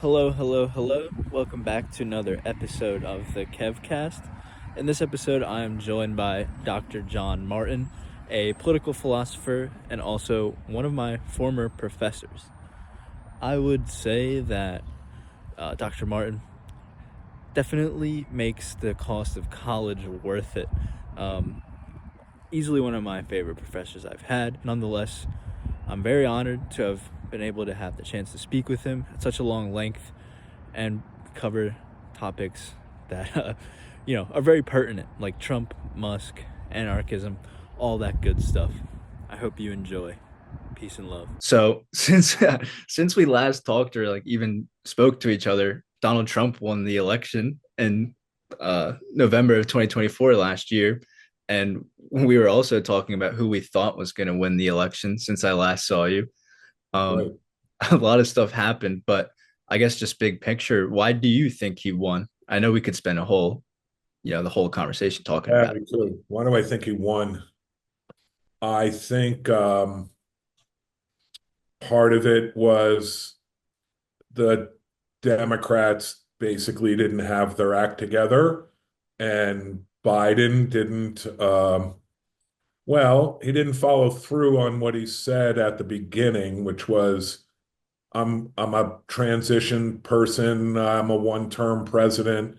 Hello, hello, hello. Welcome back to another episode of the Kevkast. In this episode, I am joined by Dr. John Martin, a political philosopher and also one of my former professors. I would say that Dr. Martin definitely makes the cost of college worth it. Um, Easily one of my favorite professors I've had. Nonetheless, I'm very honored to have been able to have the chance to speak with him at such a long length and cover topics that are very pertinent, like Trump, Musk, anarchism, all that good stuff. I hope you enjoy. Peace and love. So since we last talked or like even spoke to each other, Donald Trump won the election in November of 2024 last year, and we were also talking about who we thought was going to win the election since I last saw you. Right. Um, a lot of stuff happened, but I guess just big picture, why do you think he won? I know we could spend the whole conversation talking Yeah, about me it. too. Why do I think he won? I think part of it was the Democrats basically didn't have their act together, and Biden didn't, he didn't follow through on what he said at the beginning, which was, I'm a transition person, I'm a one-term president.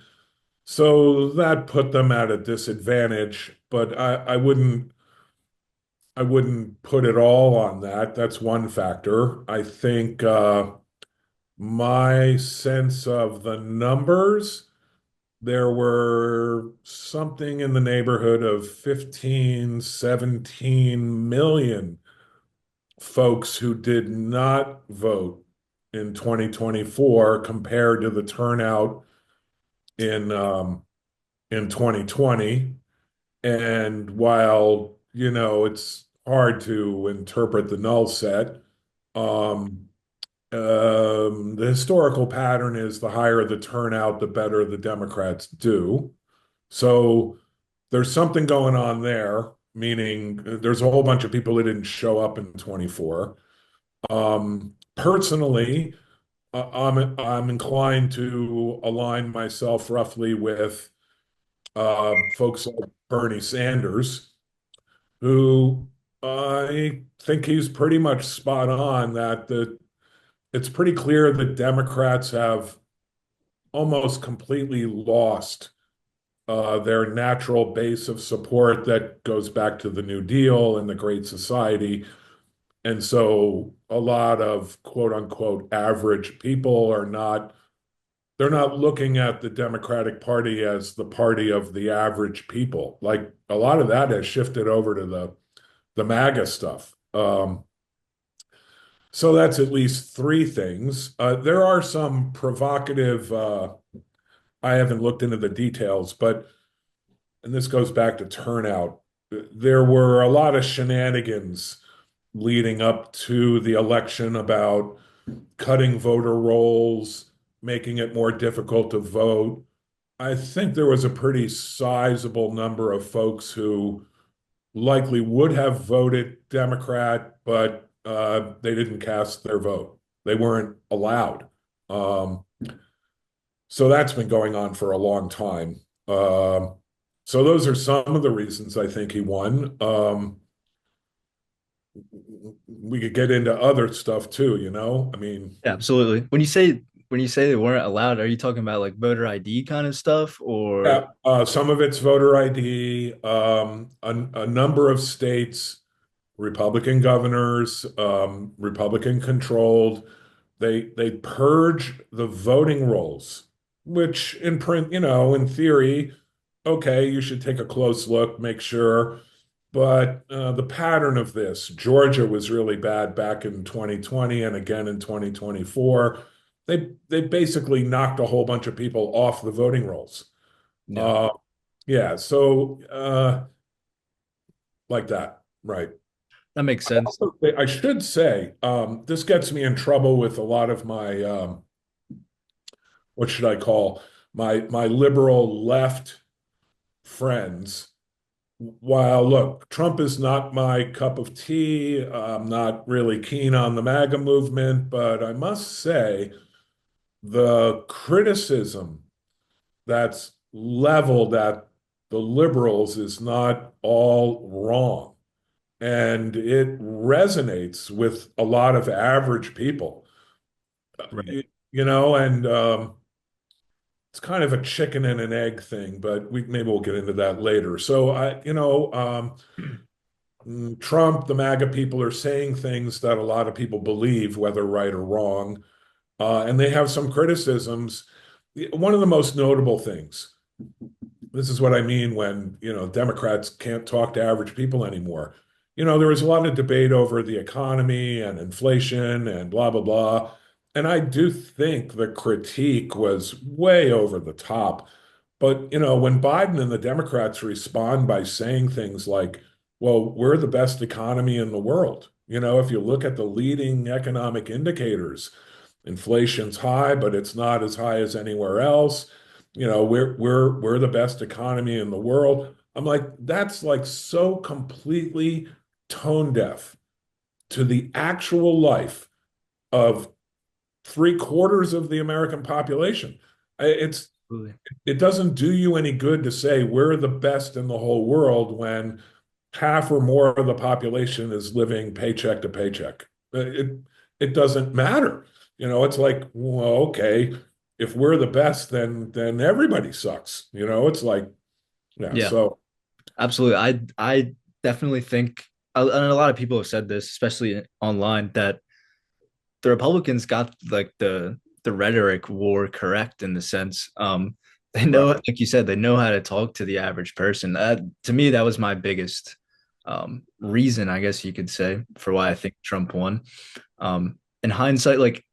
So that put them at a disadvantage, but I wouldn't put it all on that. That's one factor. I think my sense of the numbers, there were something in the neighborhood of 15, 17 million folks who did not vote in 2024 compared to the turnout in in 2020. And while, it's hard to interpret the null set, um, the historical pattern is the higher the turnout, the better the Democrats do. So there's something going on there, meaning there's a whole bunch of people that didn't show up in 24. Personally, I'm inclined to align myself roughly with folks like Bernie Sanders, who I think he's pretty much spot on that it's pretty clear that Democrats have almost completely lost their natural base of support that goes back to the New Deal and the Great Society. And so a lot of quote unquote average people they're not looking at the Democratic Party as the party of the average people. Like a lot of that has shifted over to the MAGA stuff. So that's at least three things. There are some provocative, I haven't looked into the details, and this goes back to turnout. There were a lot of shenanigans leading up to the election about cutting voter rolls, making it more difficult to vote. I think there was a pretty sizable number of folks who likely would have voted Democrat, but they didn't cast their vote. They weren't allowed. Um, so that's been going on for a long time. So those are some of the reasons I think he won. We could get into other stuff too, I mean, Yeah, absolutely. When you say they weren't allowed, are you talking about like voter ID kind of stuff or yeah, some of it's voter ID. A number of states, Republican governors, Republican controlled, they purge the voting rolls, which in print, in theory, okay, you should take a close look, make sure. But the pattern of this, Georgia was really bad back in 2020 and again in 2024. They basically knocked a whole bunch of people off the voting rolls. no? Uh, yeah, so like that, right. That makes sense. I should say, this gets me in trouble with a lot of my what should I call my liberal left friends. While look, Trump is not my cup of tea. I'm not really keen on the MAGA movement, but I must say the criticism that's leveled at the liberals is not all wrong. And it resonates with a lot of average people, Right. and it's kind of a chicken and an egg thing, but we maybe we'll get into that later. So Trump, the MAGA people are saying things that a lot of people believe, whether right or wrong, and they have some criticisms. One of the most notable things, this is what I mean when, Democrats can't talk to average people anymore. There was a lot of debate over the economy and inflation and blah, blah, blah. And I do think the critique was way over the top. But, when Biden and the Democrats respond by saying things like, well, we're the best economy in the world. If you look at the leading economic indicators, inflation's high, but it's not as high as anywhere else. We're the best economy in the world. I'm like, that's like so completely tone deaf to the actual life of three-quarters of the American population. It's Absolutely. it doesn't do you any good to say we're the best in the whole world when half or more of the population is living paycheck to paycheck. It doesn't matter. It's like, well, okay, if we're the best, then everybody sucks. It's like, yeah. Yeah, So absolutely. I definitely think, and a lot of people have said this, especially online, that the Republicans got like the rhetoric war correct in the sense they know, right. like you said, they know how to talk to the average person. To me, that was my biggest reason, I guess you could say, for why I think Trump won. In hindsight, like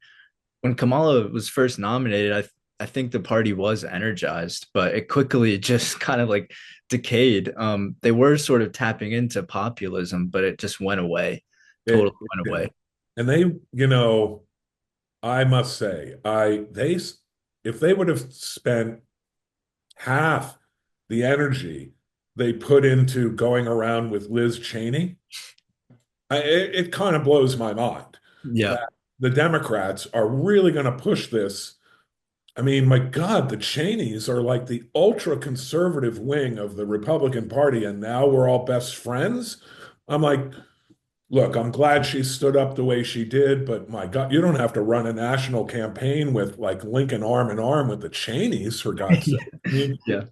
when Kamala was first nominated, I think the party was energized, but it quickly just kind of like decayed. They were sort of tapping into populism, but it just went away, totally It went did. away. And I must say, if they would have spent half the energy they put into going around with Liz Cheney, it kind of blows my mind Yeah, that the Democrats are really going to push this. I mean, my God, the Cheneys are like the ultra conservative wing of the Republican Party, and now we're all best friends. I'm like, look, I'm glad she stood up the way she did, but my God, you don't have to run a national campaign with like Lincoln arm in arm with the Cheneys, for God's sake. I mean, yeah,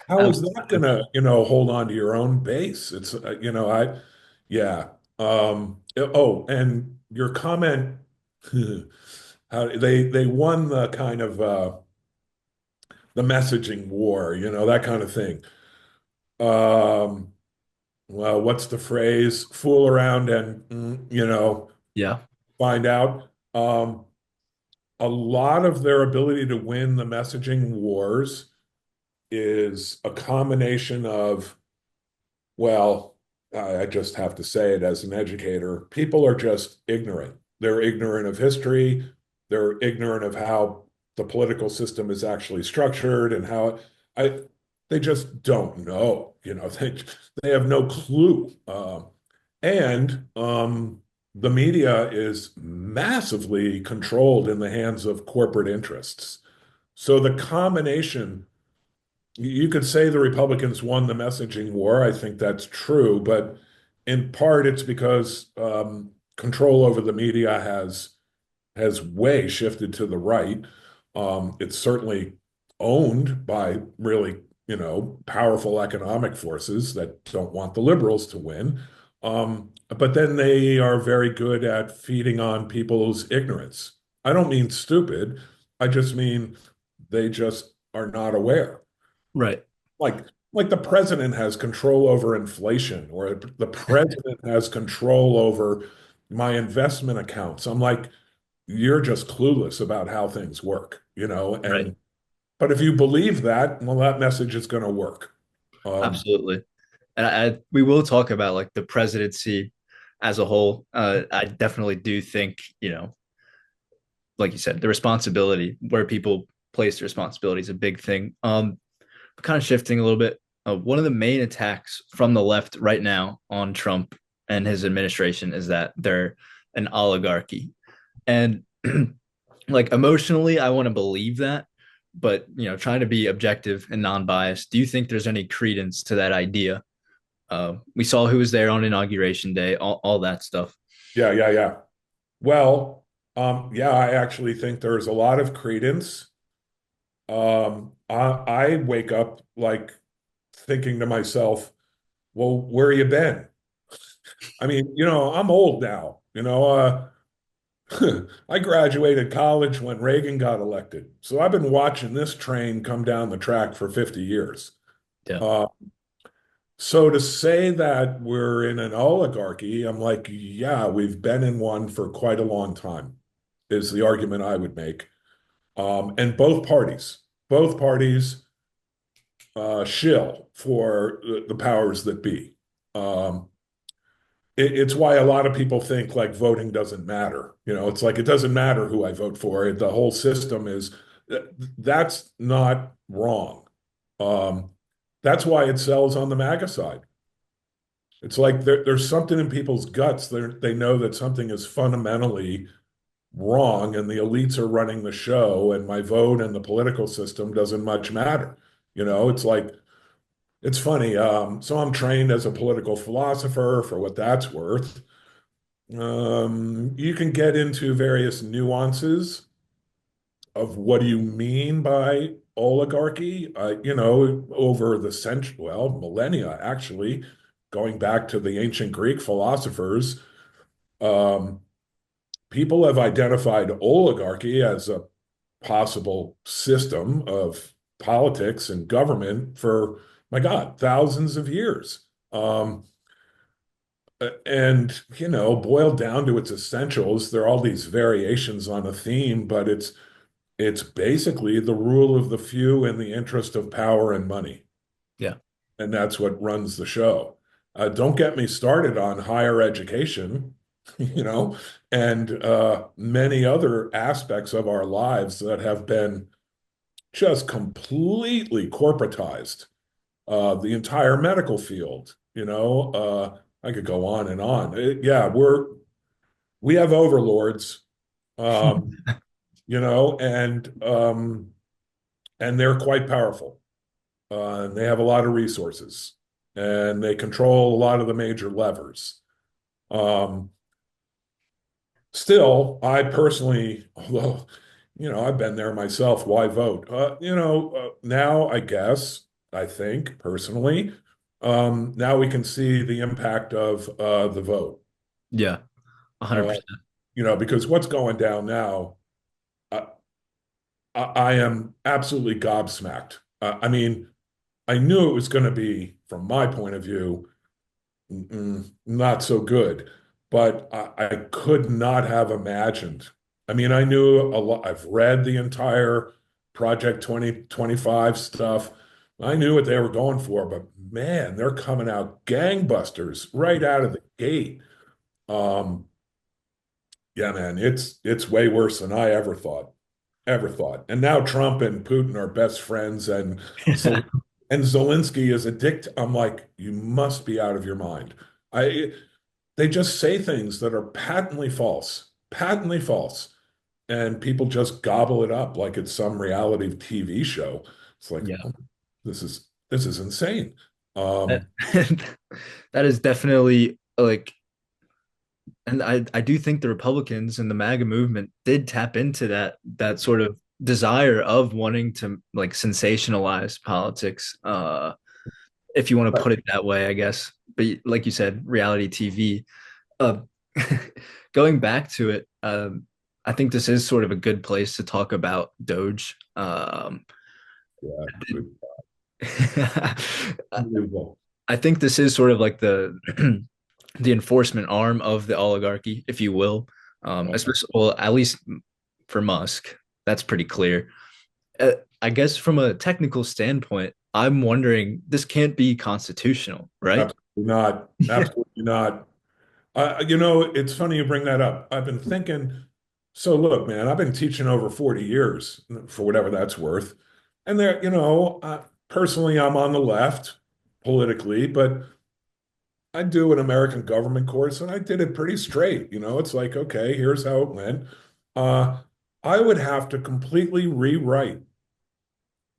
how is that absolutely. gonna, hold on to your own base? It's, yeah. Oh, and your comment, how they won the kind of the messaging war, that kind of thing. Um, well, what's the phrase? Fool around and, Yeah, find out. A lot of their ability to win the messaging wars is a combination of, well, I just have to say it as an educator, people are just ignorant. They're ignorant of history. They're ignorant of how the political system is actually structured and how I they just don't know. They have no clue. And the media is massively controlled in the hands of corporate interests. So the combination, you could say the Republicans won the messaging war. I think that's true, but in part it's because control over the media has way shifted to the right. It's certainly owned by really, powerful economic forces that don't want the liberals to win. But then they are very good at feeding on people's ignorance. I don't mean stupid. I just mean they just are not aware. right, Like, like the president has control over inflation, or the president has control over my investment accounts. I'm like, you're just clueless about how things work, right. and but if you believe that, well, that message is going to work. Um, Absolutely. And we will talk about like the presidency as a whole. I definitely do think, like you said, the responsibility where people place the responsibility is a big thing. Kind of shifting a little bit. One of the main attacks from the left right now on Trump and his administration is that they're an oligarchy. And like emotionally, I want to believe that, but trying to be objective and non-biased. Do you think there's any credence to that idea? We saw who was there on inauguration day, all that stuff. Yeah, yeah, yeah. Well, yeah, I actually think there's a lot of credence. I wake up like thinking to myself, well, where you been? I mean, I'm old now. I graduated college when Reagan got elected. So I've been watching this train come down the track for 50 years. Yeah, Uh, so to say that we're in an oligarchy, I'm like, yeah, we've been in one for quite a long time, is the argument I would make. And both parties shill for the powers that be. Um, it's why a lot of people think like voting doesn't matter. It's like it doesn't matter who I vote for. The whole system is that's not wrong. Um, that's why it sells on the MAGA side. It's like there's something in people's guts. They know that something is fundamentally wrong, and the elites are running the show, and my vote and the political system doesn't much matter. It's like it's funny. So I'm trained as a political philosopher for what that's worth. You can get into various nuances of what do you mean by oligarchy, over the century, well, millennia, actually, going back to the ancient Greek philosophers, um, people have identified oligarchy as a possible system of politics and government for, my God, thousands of years. And boiled down to its essentials, there are all these variations on a theme, but it's basically the rule of the few in the interest of power and money. yeah, And that's what runs the show. Don't get me started on higher education, you know, and many other aspects of our lives that have been just completely corporatized. The entire medical field, I could go on and on. Yeah, we have overlords, um, and they're quite powerful. And they have a lot of resources, and they control a lot of the major levers. Um, Still, I personally, although, I've been there myself, why vote? Now I guess, I think personally, now we can see the impact of the vote. yeah, Uh, 100%. because what's going down now, I, I am absolutely gobsmacked. I mean, I knew it was going to be, from my point of view, not so good. But I could not have imagined. I mean, I knew a lot. I've read the entire Project 2025 stuff. I knew what they were going for, but man, they're coming out gangbusters right out of the gate. Um, yeah, man, it's way worse than I ever thought. And now Trump and Putin are best friends, and Zel and Zelensky is a dict. I'm like, you must be out of your mind. I They just say things that are patently false, and people just gobble it up like it's some reality TV show. It's like, Yeah. oh, this is insane. That, Um, that is definitely like, and I do think the Republicans and the MAGA movement did tap into that sort of desire of wanting to like sensationalize politics, if you want to but put it that way, I guess. But like you said, reality TV. Uh, Going back to it, I think this is sort of a good place to talk about Doge. yeah, good, I unbelievable. think this is sort of like the the enforcement arm of the oligarchy, if you will. Especially, well, at least for Musk, that's pretty clear. I guess from a technical standpoint, I'm wondering this can't be constitutional, right? Absolutely not. Absolutely not. It's funny you bring that up. I've been thinking, so look, man, I've been teaching over 40 years for whatever that's worth. And personally, I'm on the left politically, but I do an American government course and I did it pretty straight. It's like, okay, here's how it went. Uh, I would have to completely rewrite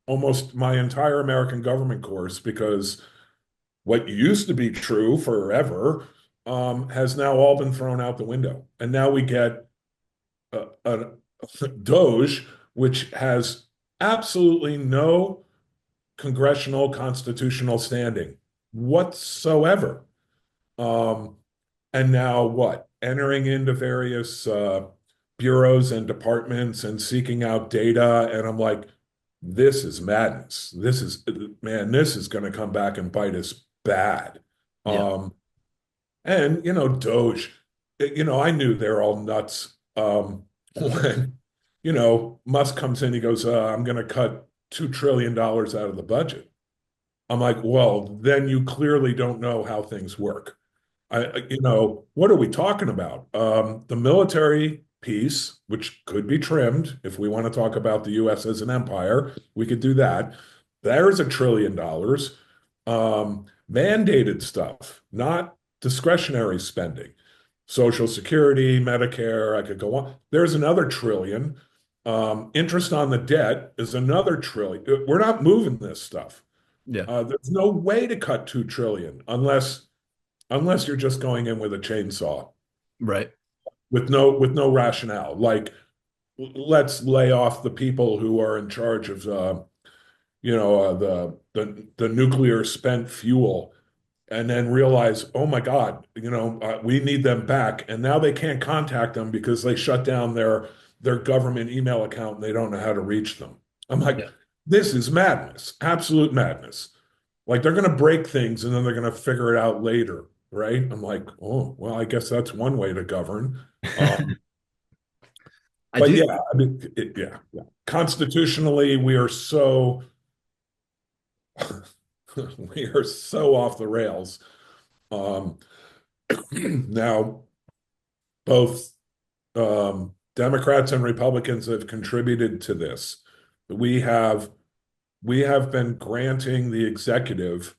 almost my entire American government course because what used to be true forever has now all been thrown out the window. And now we get a Doge, which has absolutely no congressional constitutional standing whatsoever. Um, and now what? Entering into various bureaus and departments and seeking out data. And I'm like, this is madness. This is, man, this is going to come back and bite us bad. Yeah. Um, and, Doge, I knew they're all nuts. When, Musk comes in, he goes, I'm going to cut $2 trillion out of the budget. I'm like, well, then you clearly don't know how things work. What are we talking about? The military piece, which could be trimmed if we want to talk about the US as an empire, we could do that. There's $1 trillion. Mandated stuff, not discretionary spending. Social Security, Medicare, I could go on. There's another trillion. Interest on the debt is another trillion. We're not moving this stuff. Yeah. There's no way to cut 2 trillion unless you're just going in with a chainsaw Right. with no rationale. Like, let's lay off the people who are in charge of the nuclear spent fuel, and then realize, oh my God, we need them back, and now they can't contact them because they shut down their government email account and they don't know how to reach them. I'm like, Yeah. this is madness, absolute madness. Like they're going to break things and then they're going to figure it out later, right? I'm like, oh, well, I guess that's one way to govern. Um, I but do. yeah, I mean, yeah, yeah. Constitutionally, we are so we are so off the rails. Um, now, both Democrats and Republicans have contributed to this. We have we have been granting the executive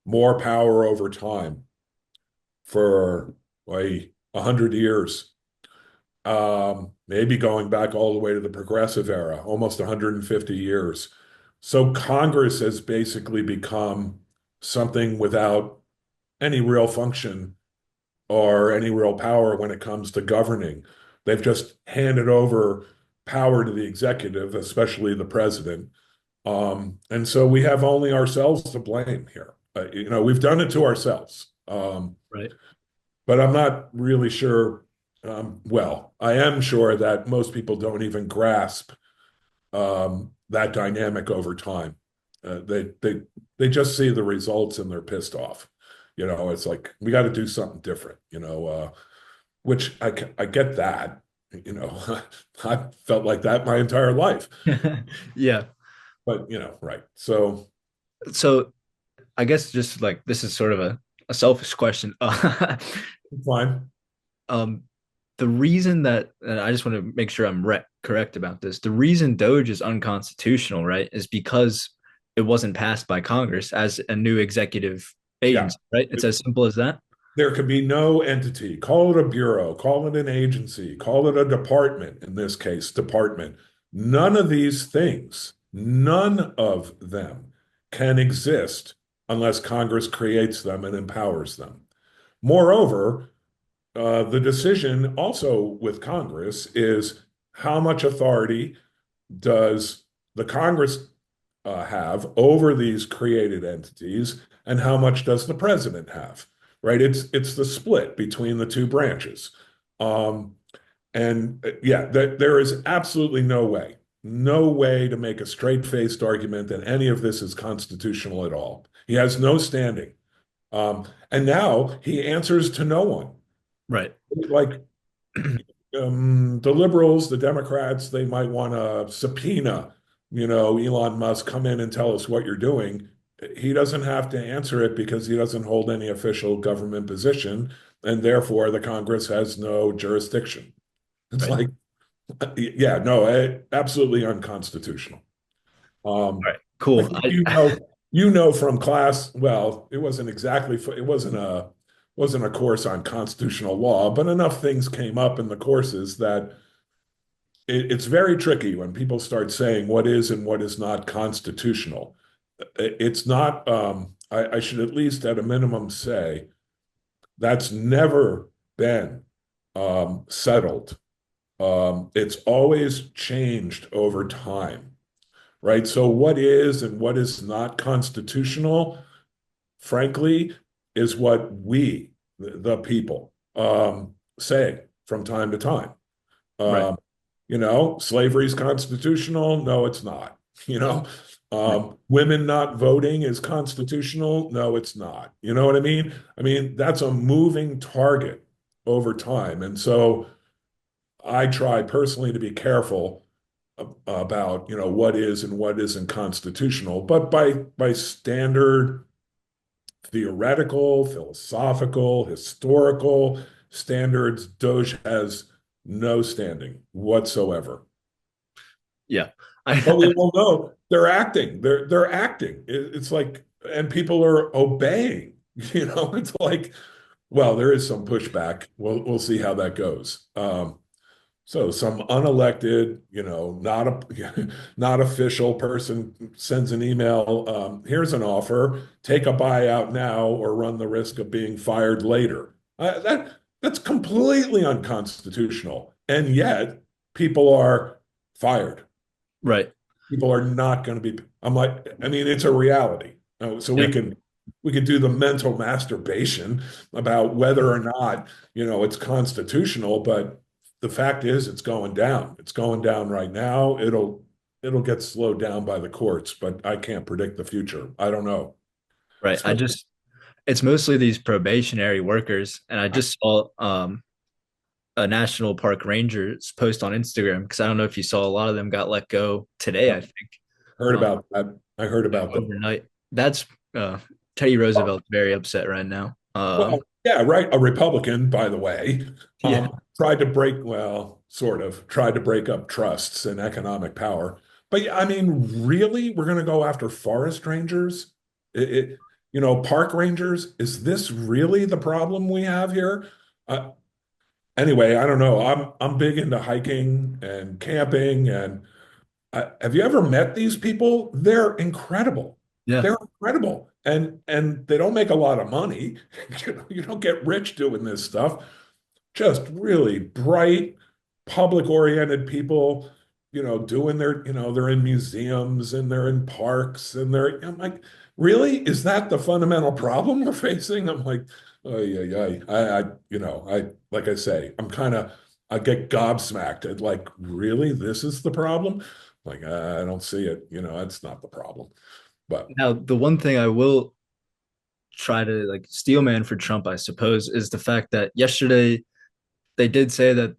more power over time for like 100 years, maybe going back all the way to the progressive era, almost 150 years. So Congress has basically become something without any real function or any real power when it comes to governing. They've just handed over power to the executive, especially the president. And so we have only ourselves to blame here. We've done it to ourselves. Right. But I'm not really sure. Well, I am sure that most people don't even grasp that dynamic over time. They just see the results and they're pissed off. It's like we got to do something different. Which I get that. I felt like that my entire life. Yeah. But right. So So I guess just like this is sort of a selfish question. fine. Um, the reason that, and I just want to make sure I'm correct about this, the reason Doge is unconstitutional, right, is because it wasn't passed by Congress as a new executive Yeah. agency, right? It's as simple as that. There could be no entity, call it a bureau, call it an agency, call it a department, in this case, department. None of them can exist unless Congress creates them and empowers them. Moreover, the decision also with Congress is how much authority does the Congress have over these created entities, and how much does the president have? Right? It's the split between the two branches. Um, and yeah, there is absolutely no way to make a straight-faced argument that any of this is constitutional at all. He has no standing. And now he answers to no one. Right. Like the liberals, the Democrats, they might want to subpoena, Elon Musk, come in and tell us what you're doing. He doesn't have to answer it because he doesn't hold any official government position, and therefore the Congress has no jurisdiction. It's Right. like, yeah, no, absolutely unconstitutional. All Um, right. I Cool. think you know from class, well, it wasn't exactly, it wasn't a course on constitutional law, but enough things came up in the courses that it's very tricky when people start saying what is and what is not constitutional. It's not, I should at least at a minimum say that's never been settled. It's always changed over time, right? So what is and what is not constitutional, frankly, is what we, the people, say from time to time. Right. Um, Slavery is constitutional. No, it's not. Right. Women not voting is constitutional. No, it's not. You know what I mean? I mean, that's a moving target over time. And so I try personally to be careful about, what is and what isn't constitutional. But by standard theoretical, philosophical, historical standards, Doge has no standing whatsoever. Yeah. But I we all know they're acting. They're acting. It's like, and people are obeying. It's like, well, there is some pushback. We'll see how that goes. So some unelected, not a not official person sends an email. Here's an offer. Take a buyout now, or run the risk of being fired later. That's completely unconstitutional, and yet people are fired. right. People are not going to be. I'm like, I mean, it's a reality. So Yeah. we can do the mental masturbation about whether or not it's constitutional, but the fact is it's going down. It's going down right now. It'll get slowed down by the courts, but I can't predict the future. I don't know. Right. I Especially, just it's mostly these probationary workers, and I just saw a national park ranger's post on Instagram because I don't know if you saw a lot of them got let go today, I think. heard Um, about that. I heard yeah, about that. overnight. That's Teddy Roosevelt's very upset right now. Well, yeah, right. A Republican, by the way, Yeah. tried to sort of tried to break up trusts and economic power. But yeah, I mean, really, we're going to go after forest rangers? Park rangers? Is this really the problem we have here? Uh, anyway, I don't know. I'm big into hiking and camping, and have you ever met these people? They're incredible. Yeah. They're incredible. And they don't make a lot of money. You don't get rich doing this stuff. Just really bright, public-oriented people, doing they're in museums and they're in parks and I'm like, really? Is that the fundamental problem we're facing? I'm like, oh yeah, like I say, I get gobsmacked at like, really? This is the problem? Like, I don't see it. That's not the problem. But Now, the one thing I will try to like steel man for Trump, I suppose, is the fact that yesterday they did say that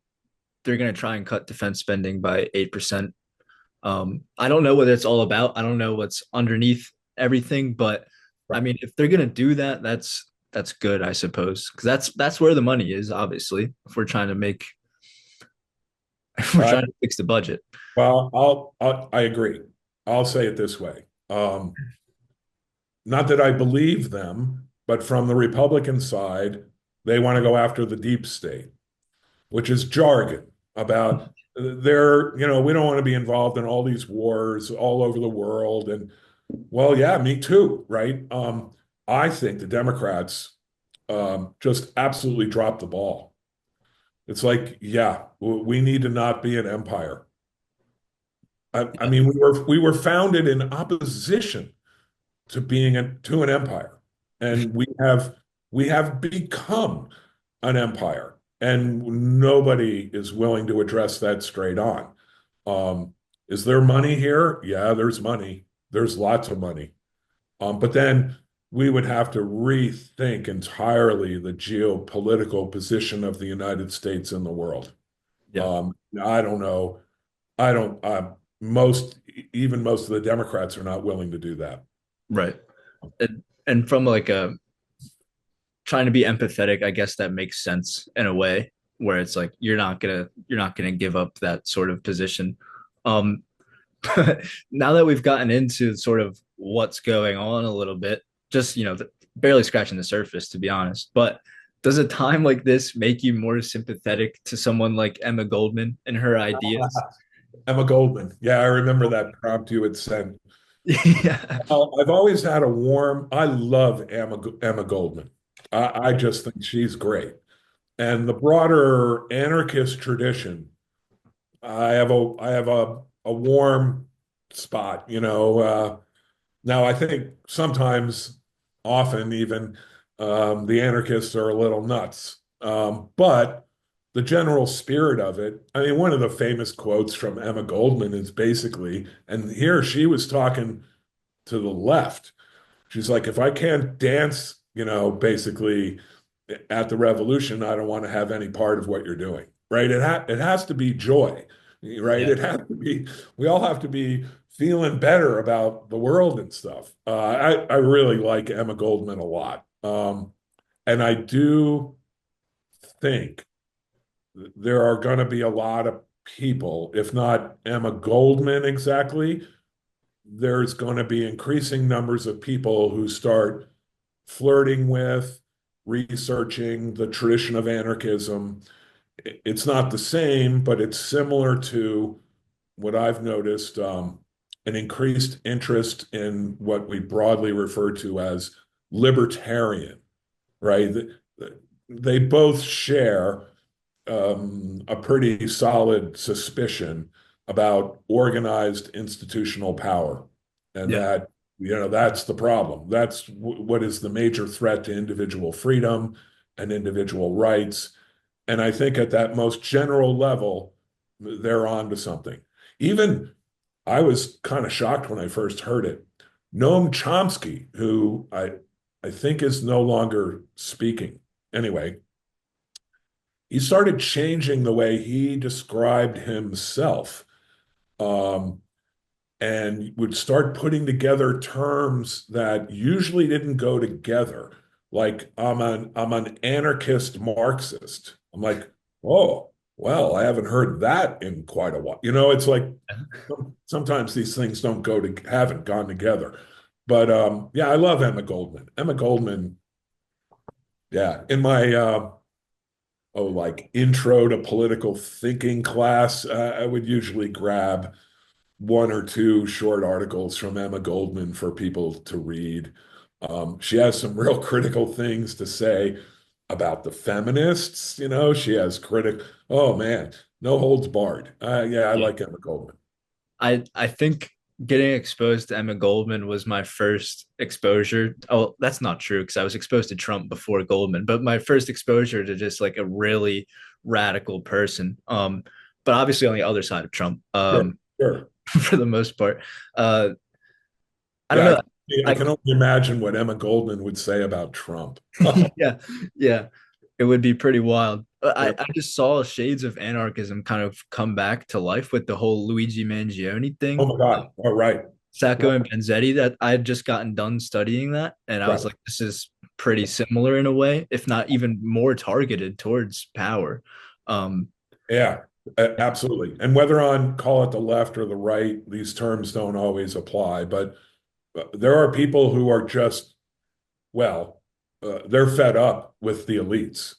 they're going to try and cut defense spending by 8%. I don't know what it's all about. I don't know what's underneath everything, but I right. mean, if they're going to do that, that's good, I suppose, because that's where the money is. Obviously, if we're trying to make, if we're Uh, trying to fix the budget. well, I agree. I'll say it this way. Not that I believe them, but from the Republican side, they want to go after the deep state, which is jargon about we don't want to be involved in all these wars all over the world. And well, yeah, me too, right? I think the Democrats just absolutely dropped the ball. It's like, yeah, we need to not be an empire. I Yeah, mean, we were founded in opposition to an empire, and we have become an empire, and nobody is willing to address that straight on. Is there money here? Yeah, there's money. There's lots of money. But then we would have to rethink entirely the geopolitical position of the United States in the world. yeah, I don't know. I don't. Even most of the Democrats are not willing to do that. right. And from like a trying to be empathetic, I guess that makes sense in a way where it's like you're not gonna give up that sort of position. Um, now that we've gotten into sort of what's going on a little bit, just barely scratching the surface, to be honest. But Does a time like this make you more sympathetic to someone like Emma Goldman and her ideas? Emma Goldman. Yeah, I remember that prompt you had sent. Yeah. I've always had a warm, I love Emma Goldman. I just think she's great. And the broader anarchist tradition, I have a warm spot, you know. Now I think sometimes, often even, the anarchists are a little nuts. But the general spirit of it, I mean, one of the famous quotes from Emma Goldman is basically, and here she was talking to the left. She's like, if I can't dance, basically at the revolution, I don't want to have any part of what you're doing, right? It has to be joy, right? Yeah. It has to be, we all have to be feeling better about the world and stuff. I really like Emma Goldman a lot. And I do think there are going to be a lot of people, if not Emma Goldman exactly, there's going to be increasing numbers of people who start flirting with, researching the tradition of anarchism. It's not the same, but it's similar to what I've noticed, an increased interest in what we broadly refer to as libertarian, right? They both share a pretty solid suspicion about organized institutional power, and Yeah. that that's the problem. That's what is the major threat to individual freedom and individual rights. And I think at that most general level, they're on to something. Even I was kind of shocked when I first heard it. Noam Chomsky, who I think is no longer speaking. Anyway, he started changing the way he described himself, um, and would start putting together terms that usually didn't go together. Like I'm an anarchist Marxist. I'm like, oh, well, I haven't heard that in quite a while. It's like sometimes these things don't go to haven't gone together. But yeah, I love Emma Goldman. Emma Goldman, yeah, in my like intro to political thinking class, I would usually grab one or two short articles from Emma Goldman for people to read. She has some real critical things to say about the feminists. She has oh man, no holds barred. Yeah, I Yeah. like Emma Goldman. I think getting exposed to Emma Goldman was my first exposure. Oh, that's not true because I was exposed to Trump before Goldman, but my first exposure to just like a really radical person. But obviously on the other side of Trump, Sure, sure. for the most part. Uh, I don't Yeah, know. I I can only imagine what Emma Goldman would say about Trump. yeah, yeah, it would be pretty wild. Yeah. I just saw shades of anarchism kind of come back to life with the whole Luigi Mangione Oh thing. my God. All right. Sacco Right. and Vanzetti, that I had just gotten done studying that, and I was Right. like, this is pretty similar in a way, if not even more targeted towards power. Um, Yeah, absolutely. And whether on call it the left or the right, these terms don't always apply. But there are people who are just, well, they're fed up with the elites,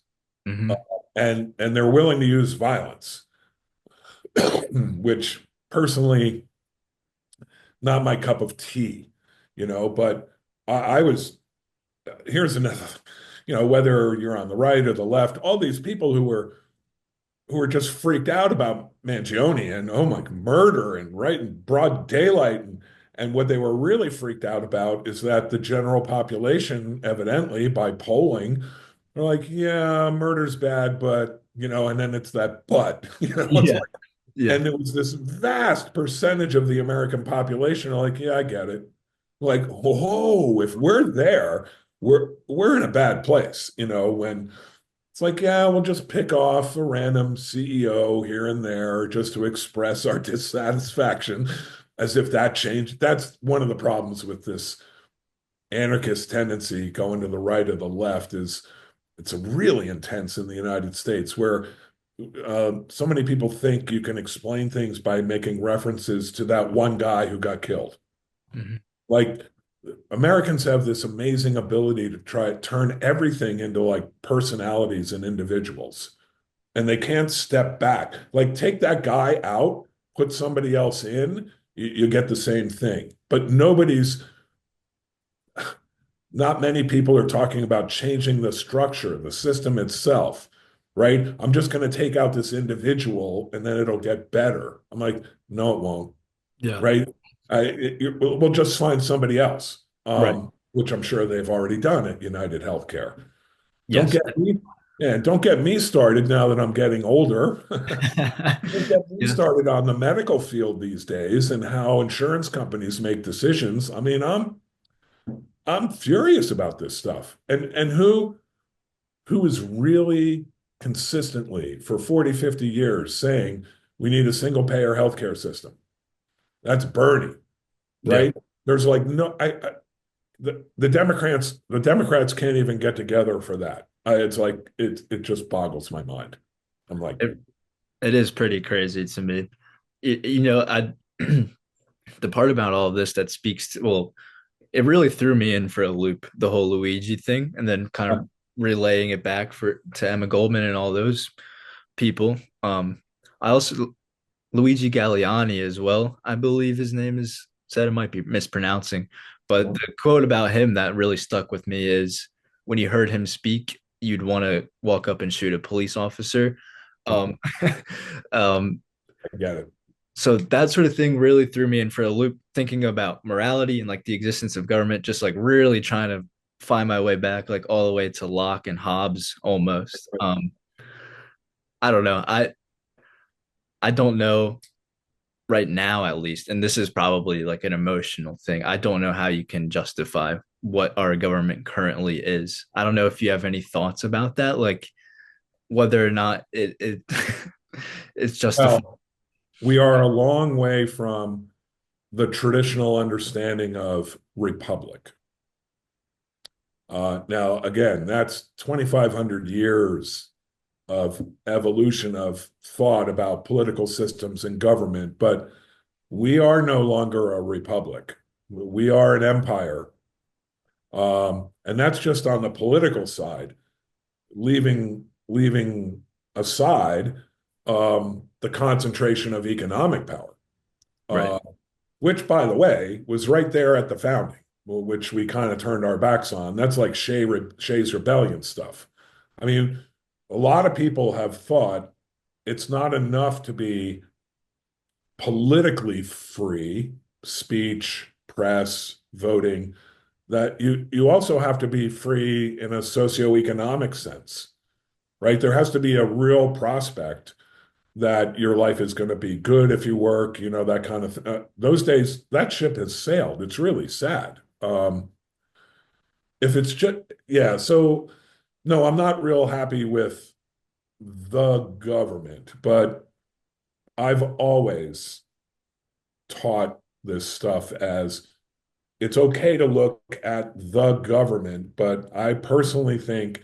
uh, mhm. and they're willing to use violence, which personally, not my cup of tea, But I was here's another, whether you're on the right or the left, all these people who were just freaked out about Mangione and oh my murder and right in broad daylight, and what they were really freaked out about is that the general population, evidently by polling, are like, yeah, murder's bad, but and then it's that but, it's Yeah, like, yeah, and there was this vast percentage of the American population are like, yeah, I get it. Like, oh, if we're there, we're in a bad place, when it's like, yeah, we'll just pick off a random CEO here and there just to express our dissatisfaction, as if that changed. That's one of the problems with this anarchist tendency going to the right or the left is it's really intense in the United States where so many people think you can explain things by making references to that one guy who got killed. mhm. Like Americans have this amazing ability to try to turn everything into like personalities and individuals, and they can't step back. Like take that guy out, put somebody else in, you get the same thing. But not many people are talking about changing the structure, the system itself, right? I'm just going to take out this individual and then it'll get better. I'm like, no, it won't, Yeah. right? We'll just find somebody else, Right. which I'm sure they've already done at United Healthcare. Don't Yes. get me, yeah, don't get me started now that I'm getting older. Don't get me Yeah. started on the medical field these days and how insurance companies make decisions. I mean, I'm furious about this stuff. And who is really consistently for 40, 50 years saying we need a single payer healthcare system? That's Bernie, Yeah. right? There's like no the Democrats can't even get together for that. It's like it just boggles my mind. I'm like, It, it is pretty crazy to me. I the part about all of this that speaks to, well, it really threw me in for a loop, the whole Luigi thing, and then kind of relaying it back for to Emma Goldman and all those people. I also Luigi Galliani as well. I believe his name is said. It might be mispronouncing, but the quote about him that really stuck with me is when you heard him speak, you'd want to walk up and shoot a police officer. Um, um, I get it. so that sort of thing really threw me in for a loop, thinking about morality and like the existence of government, just like really trying to find my way back, like all the way to Locke and Hobbes almost. I don't know. I don't know right now at least, and this is probably like an emotional thing. I don't know how you can justify what our government currently is. I don't know if you have any thoughts about that, like whether or not it it's justified. Well, we are a long way from the traditional understanding of republic. Now, again, that's 2,500 years of evolution of thought about political systems and government, but we are no longer a republic. We are an empire. And that's just on the political side, leaving aside the concentration of economic power, Right. uh, which, by the way, was right there at the founding, which we kind of turned our backs on. That's like Shays Rebellion stuff. I mean, a lot of people have thought it's not enough to be politically free, speech, press, voting, that you also have to be free in a socioeconomic sense, right? There has to be a real prospect that your life is going to be good if you work, that kind of those days, that ship has sailed. It's really sad. If it's just, yeah, so no, I'm not real happy with the government, but I've always taught this stuff as it's okay to look at the government, but I personally think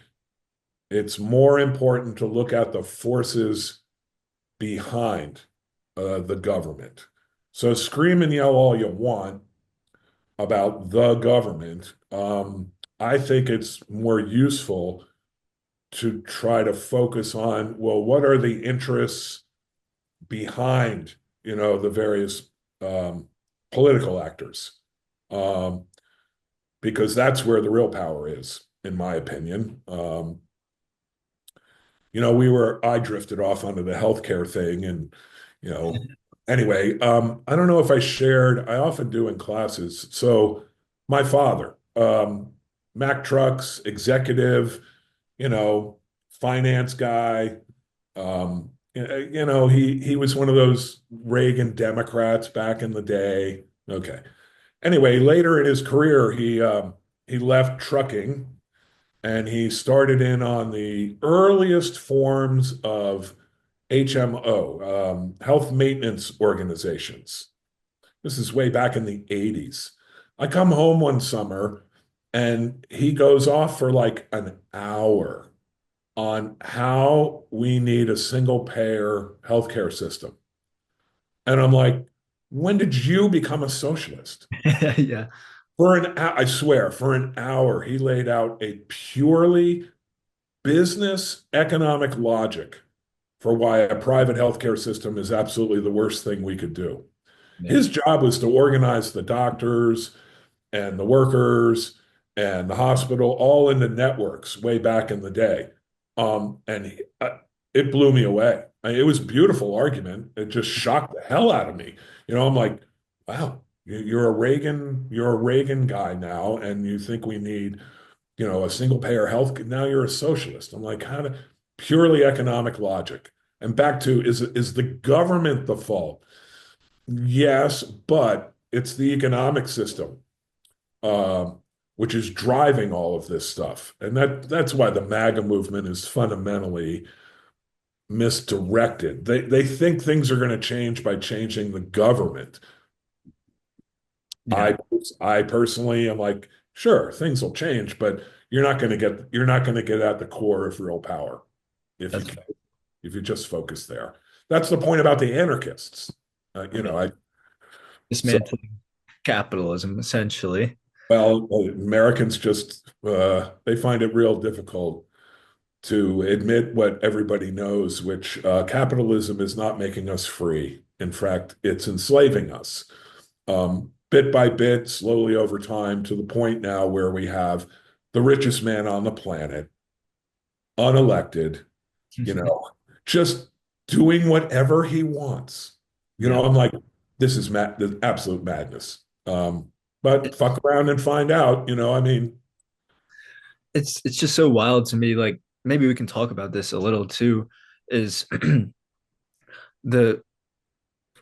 it's more important to look at the forces behind the government. So scream and yell all you want about the government. I think it's more useful to try to focus on, well, what are the interests behind, the various political actors? Um, because that's where the real power is, in my opinion. I drifted off onto the healthcare thing and, you know, anyway, I don't know if I often do in classes. So my father, Mack Trucks, executive, you know, finance guy, he was one of those Reagan Democrats back in the day. Okay. Anyway, later in his career, he left trucking and he started in on the earliest forms of HMO, health maintenance organizations. This is way back in the 80s. I come home one summer and he goes off for like an hour on how we need a single payer healthcare system. And I'm like, when did you become a socialist? Yeah. I swear, for an hour, he laid out a purely business economic logic for why a private healthcare system is absolutely the worst thing we could do. Yeah. His job was to organize the doctors and the workers and the hospital all into networks way back in the day. It blew me away. It was a beautiful argument. It just shocked the hell out of me. I'm like, wow, you're a Reagan guy now, and you think we need, a single payer health. Now you're a socialist. I'm like, how to purely economic logic. And back to is the government the fault? Yes, but it's the economic system, um, which is driving all of this stuff. And that's why the MAGA movement is fundamentally misdirected. They think things are going to change by changing the government. Yeah. I I personally am like, sure, things will change, but you're not going to get at the core of real power if you That's can, if you just focus there. That's the point about the anarchists. yeah. I so Dismantling capitalism, essentially. well, Americans just they find it real difficult to admit what everybody knows, which capitalism is not making us free. In fact, it's enslaving us, bit by bit, slowly over time, to the point now where we have the richest man on the planet, unelected, you know, just doing whatever he wants. Yeah. I'm like, this absolute madness. But fuck around and find out, I mean, It's just so wild to me. Like maybe we can talk about this a little too, is the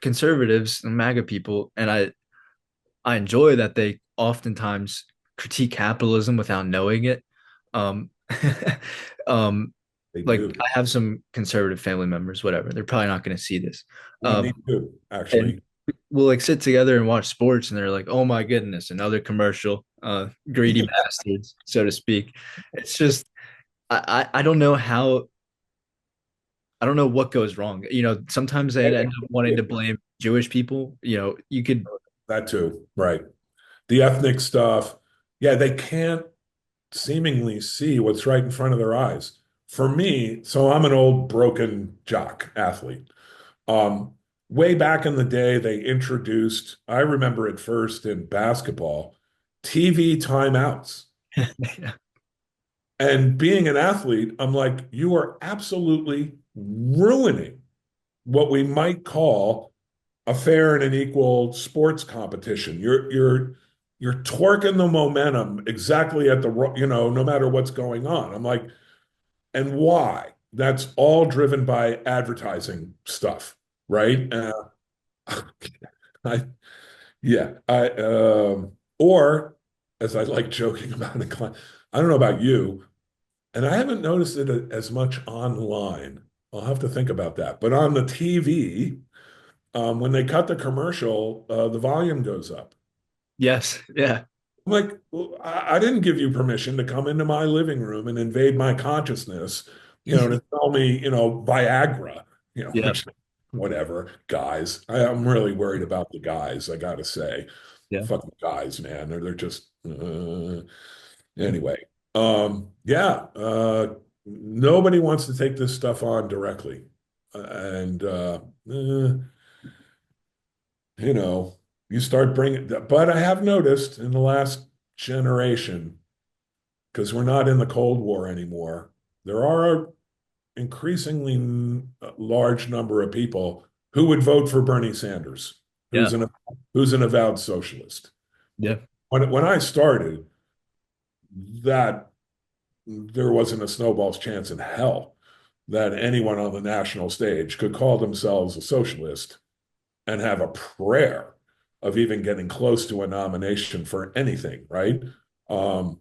conservatives, the MAGA people, and I enjoy that they oftentimes critique capitalism without knowing it. Um, um, they like do. I have some conservative family members, whatever. They're probably not going to see this. Me too, And actually. we'll like sit together and watch sports, and they're like, "Oh my goodness, another commercial." Greedy bastards, so to speak. It's just I don't know how I don't know what goes wrong. Sometimes they end up wanting to blame Jewish people. You could That too, right. The ethnic stuff, yeah, they can't seemingly see what's right in front of their eyes. For me, so I'm an old broken jock athlete. Um, Way back in the day, they introduced, I remember it first in basketball, TV timeouts. yeah, And being an athlete, I'm like, you are absolutely ruining what we might call a fair and an equal sports competition. You're torquing the momentum exactly at no matter what's going on. I'm like, and why? That's all driven by advertising stuff, right? I yeah, or as I like joking about it, I don't know about you, and I haven't noticed it as much online. I'll have to think about that. But on the TV, when they cut the commercial, the volume goes up. yes, yeah, I'm like, well, I didn't give you permission to come into my living room and invade my consciousness, to tell me, Viagra, yeah, which, whatever, guys. I'm really worried about the guys, I gotta say. yeah. Fucking guys, man. They're just, anyway. Yeah, nobody wants to take this stuff on directly. And, you know, you start bringing, but I have noticed in the last generation, because we're not in the Cold War anymore, there are increasingly large number of people who would vote for Bernie Sanders, Yeah, who's an avowed socialist. yeah, When I started, that there wasn't a snowball's chance in hell that anyone on the national stage could call themselves a socialist and have a prayer of even getting close to a nomination for anything, right? Um,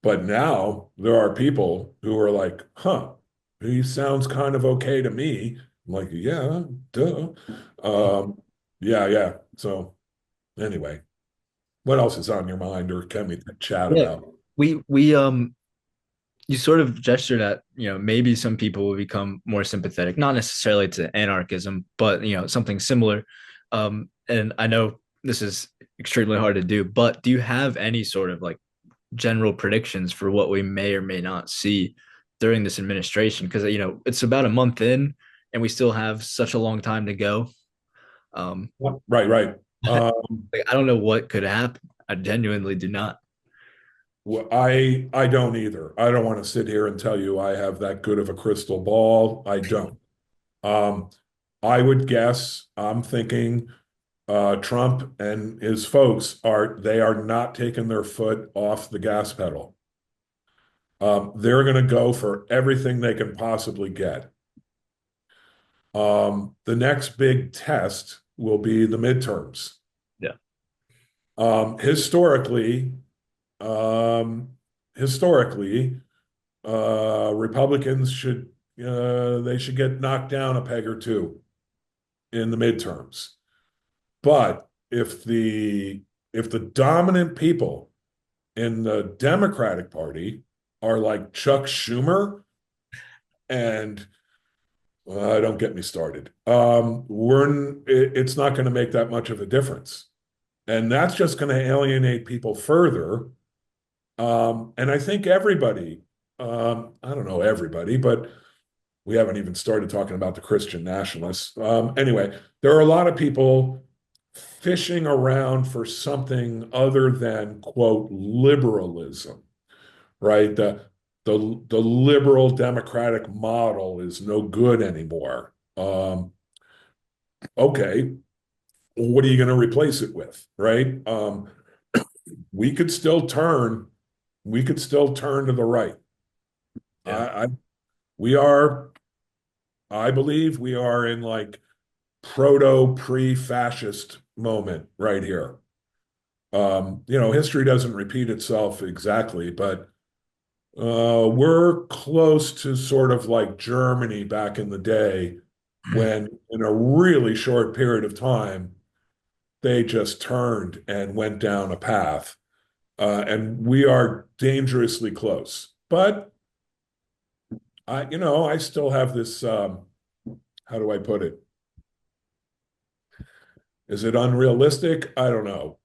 but now there are people who are like, huh, he sounds kind of okay to me. I'm like, yeah, duh. Um, yeah, yeah. So anyway, what else is on your mind or can we chat yeah. about? We you sort of gestured at maybe some people will become more sympathetic, not necessarily to anarchism, but something similar. And I know this is extremely hard to do, but do you have any sort of like general predictions for what we may or may not see during this administration? Because it's about a month in, and we still have such a long time to go. Um, Right, right. like, I don't know what could happen. I genuinely do not. Well, I don't either. I don't want to sit here and tell you I have that good of a crystal ball. I don't. Um, I would guess, I'm thinking Trump and his folks are not taking their foot off the gas pedal. They're going to go for everything they can possibly get. The next big test will be the midterms. Yeah. Historically, um, historically, Republicans should get knocked down a peg or two in the midterms. But if the dominant people in the Democratic Party are like Chuck Schumer and don't get me started. It's not going to make that much of a difference, and that's just going to alienate people further. And I think everybody, I don't know everybody, but we haven't even started talking about the Christian nationalists. Anyway, there are a lot of people fishing around for something other than, quote, liberalism, right? The liberal democratic model is no good anymore. Okay, what are you going to replace it with, right? We could still turn, we could still turn to the right. Yeah. I we are, I believe we are in like proto pre-fascist moment right here. History doesn't repeat itself exactly, but we're close to sort of like Germany back in the day when, in a really short period of time, they just turned and went down a path. And we are dangerously close. But I still have this, how do I put it? Is it unrealistic? I don't know.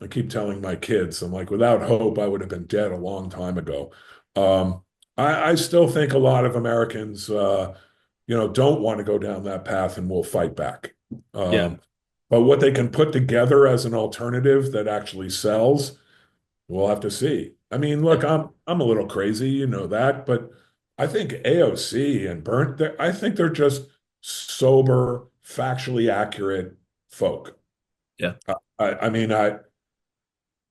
I keep telling my kids, I'm like, without hope, I would have been dead a long time ago. Um, I still think a lot of Americans, don't want to go down that path and will fight back. Yeah. But what they can put together as an alternative that actually sells, we'll have to see. I mean, look, I'm a little crazy, you know that, but I think AOC and Burnt, I think they're just sober, factually accurate folk. Yeah. I mean,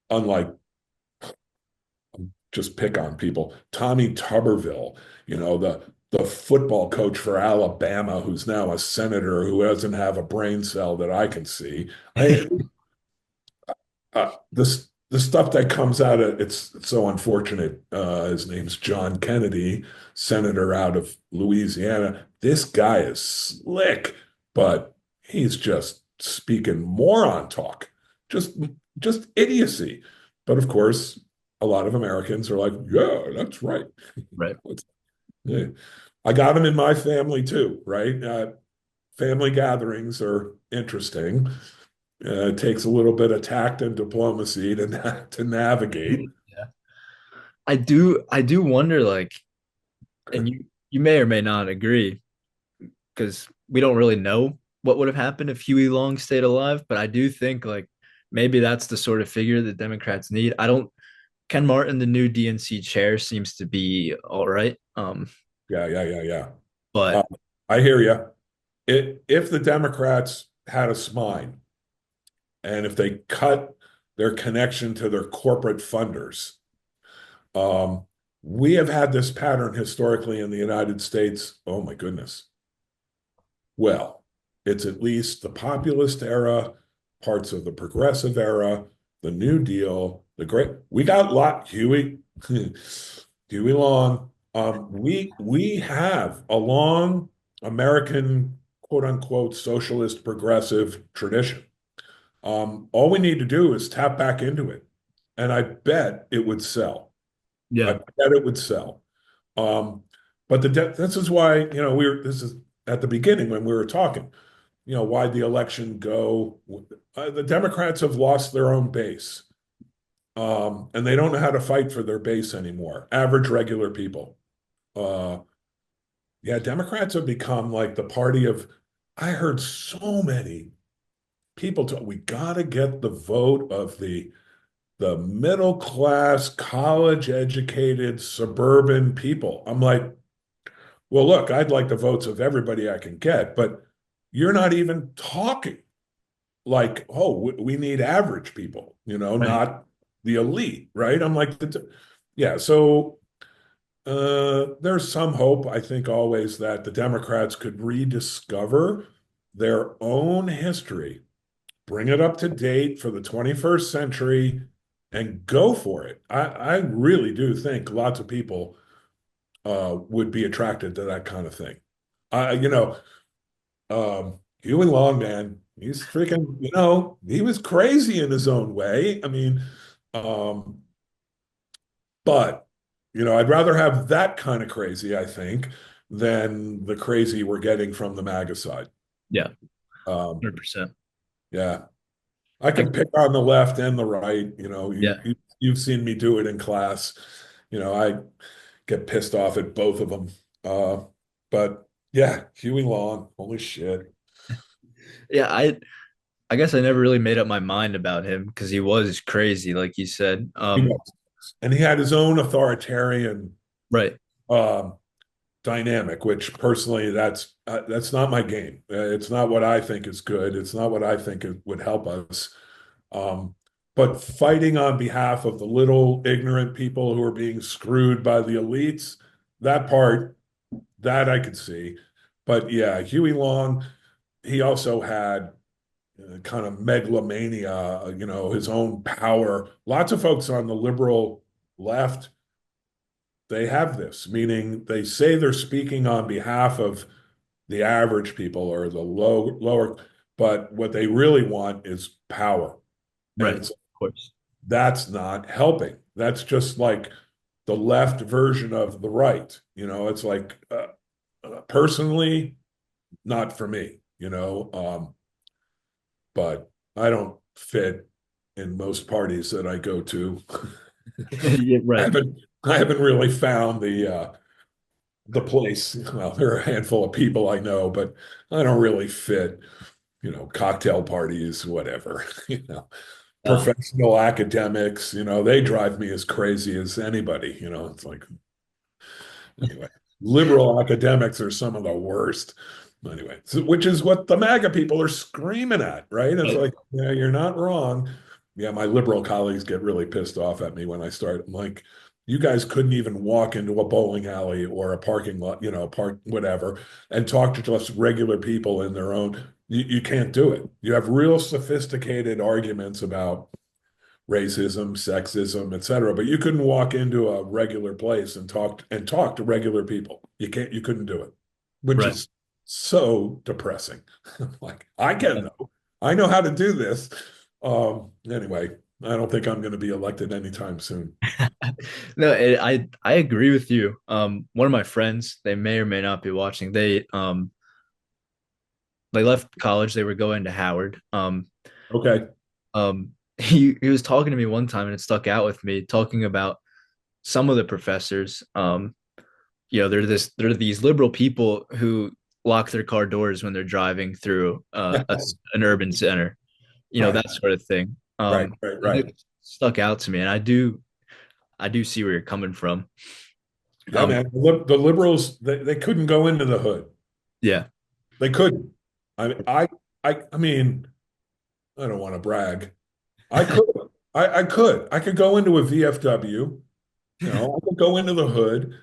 unlike just pick on people, Tommy Tuberville, the football coach for Alabama, who's now a senator who doesn't have a brain cell that I can see. This the stuff that comes out of it's so unfortunate. His name's John Kennedy, senator out of Louisiana. This guy is slick, but he's just speaking moron talk, just just idiocy. But of course, a lot of Americans are like, "Yeah, that's right." Right. Yeah. I got him in my family too, right? Family gatherings are interesting. It takes a little bit of tact and diplomacy to navigate. Yeah. I do wonder, like, and you may or may not agree, because we don't really know what would have happened if Huey Long stayed alive, but I do think like maybe that's the sort of figure that Democrats need. I don't Ken Martin, the new DNC chair, seems to be all right. Yeah, yeah, yeah, yeah. Uh, But I hear you. If the Democrats had a spine and if they cut their connection to their corporate funders, um, we have had this pattern historically in the United States. Oh my goodness. Well, it's at least the populist era, parts of the progressive era, the New Deal, the great. We got lot Huey, Huey Long. We have a long American quote unquote socialist progressive tradition. All we need to do is tap back into it, and I bet it would sell. I yeah, bet it would sell. Um, but this is why, this is at the beginning when we were talking. why'd the election go? The Democrats have lost their own base, and they don't know how to fight for their base anymore. Average, regular people. Uh, yeah, Democrats have become like the party of. I heard so many people talk. We got to get the vote of the middle class, college educated, suburban people. I'm like, well, look, I'd like the votes of everybody I can get, but you're not even talking like, oh, we need average people, Right. not the elite, right? I'm like, yeah. So there's some hope, I think, always that the Democrats could rediscover their own history, bring it up to date for the 21st century, and go for it. I really do think lots of people would be attracted to that kind of thing. Huey Long, man, he's freaking, he was crazy in his own way. I mean, um, but I'd rather have that kind of crazy, I think, than the crazy we're getting from the MAGA side. Yeah, Um, 100%. yeah, I I, can pick on the left and the right. yeah. You've seen me do it in class. I get pissed off at both of them. But yeah, Huey Long, holy shit. Yeah, I guess I never really made up my mind about him because he was crazy, like you said. He was. And he had his own authoritarian Right. um, dynamic, which personally, that's not my game. It's not what I think is good. It's not what I think would help us. Um, but fighting on behalf of the little ignorant people who are being screwed by the elites, that part, that I could see. But yeah, Huey Long, he also had kind of megalomania, his own power. Lots of folks on the liberal left, they have this, meaning they say they're speaking on behalf of the average people or the lower, but what they really want is power. And Right. Of it's course. that's not helping. That's just like the left version of the right. It's like personally, not for me. But I don't fit in most parties that I go to. Yeah, I right. haven't I haven't really found the place. Well, there are a handful of people I know, but I don't really fit, cocktail parties, whatever, Uh, professional academics, they drive me as crazy as anybody, it's like, anyway, liberal academics are some of the worst. Anyway, which is what the MAGA people are screaming at, right? It's right. like, yeah, you're not wrong. Yeah, my liberal colleagues get really pissed off at me when I start. I'm like, you guys couldn't even walk into a bowling alley or a parking lot, park whatever, and talk to just regular people in their own. You can't do it. You have real sophisticated arguments about racism, sexism, etc. But you couldn't walk into a regular place and talk to regular people. You couldn't do it, which Right. is so depressing. Like I Yeah. can know, I know how to do this. Anyway, I don't think I'm going to be elected anytime soon. No, I agree with you. One of my friends, they may or may not be watching. They left college. They were going to Howard. Okay. He was talking to me one time, and it stuck out with me, talking about some of the professors. They're these liberal people who lock their car doors when they're driving through an urban center, Right, that sort of thing. right, right, And right. it stuck out to me, and I do see where you're coming from. Yeah, Um, man. The liberals, they couldn't go into the hood. yeah, They couldn't. I mean, I don't want to brag. I could. I could. I could go into a VFW, I could go into the hood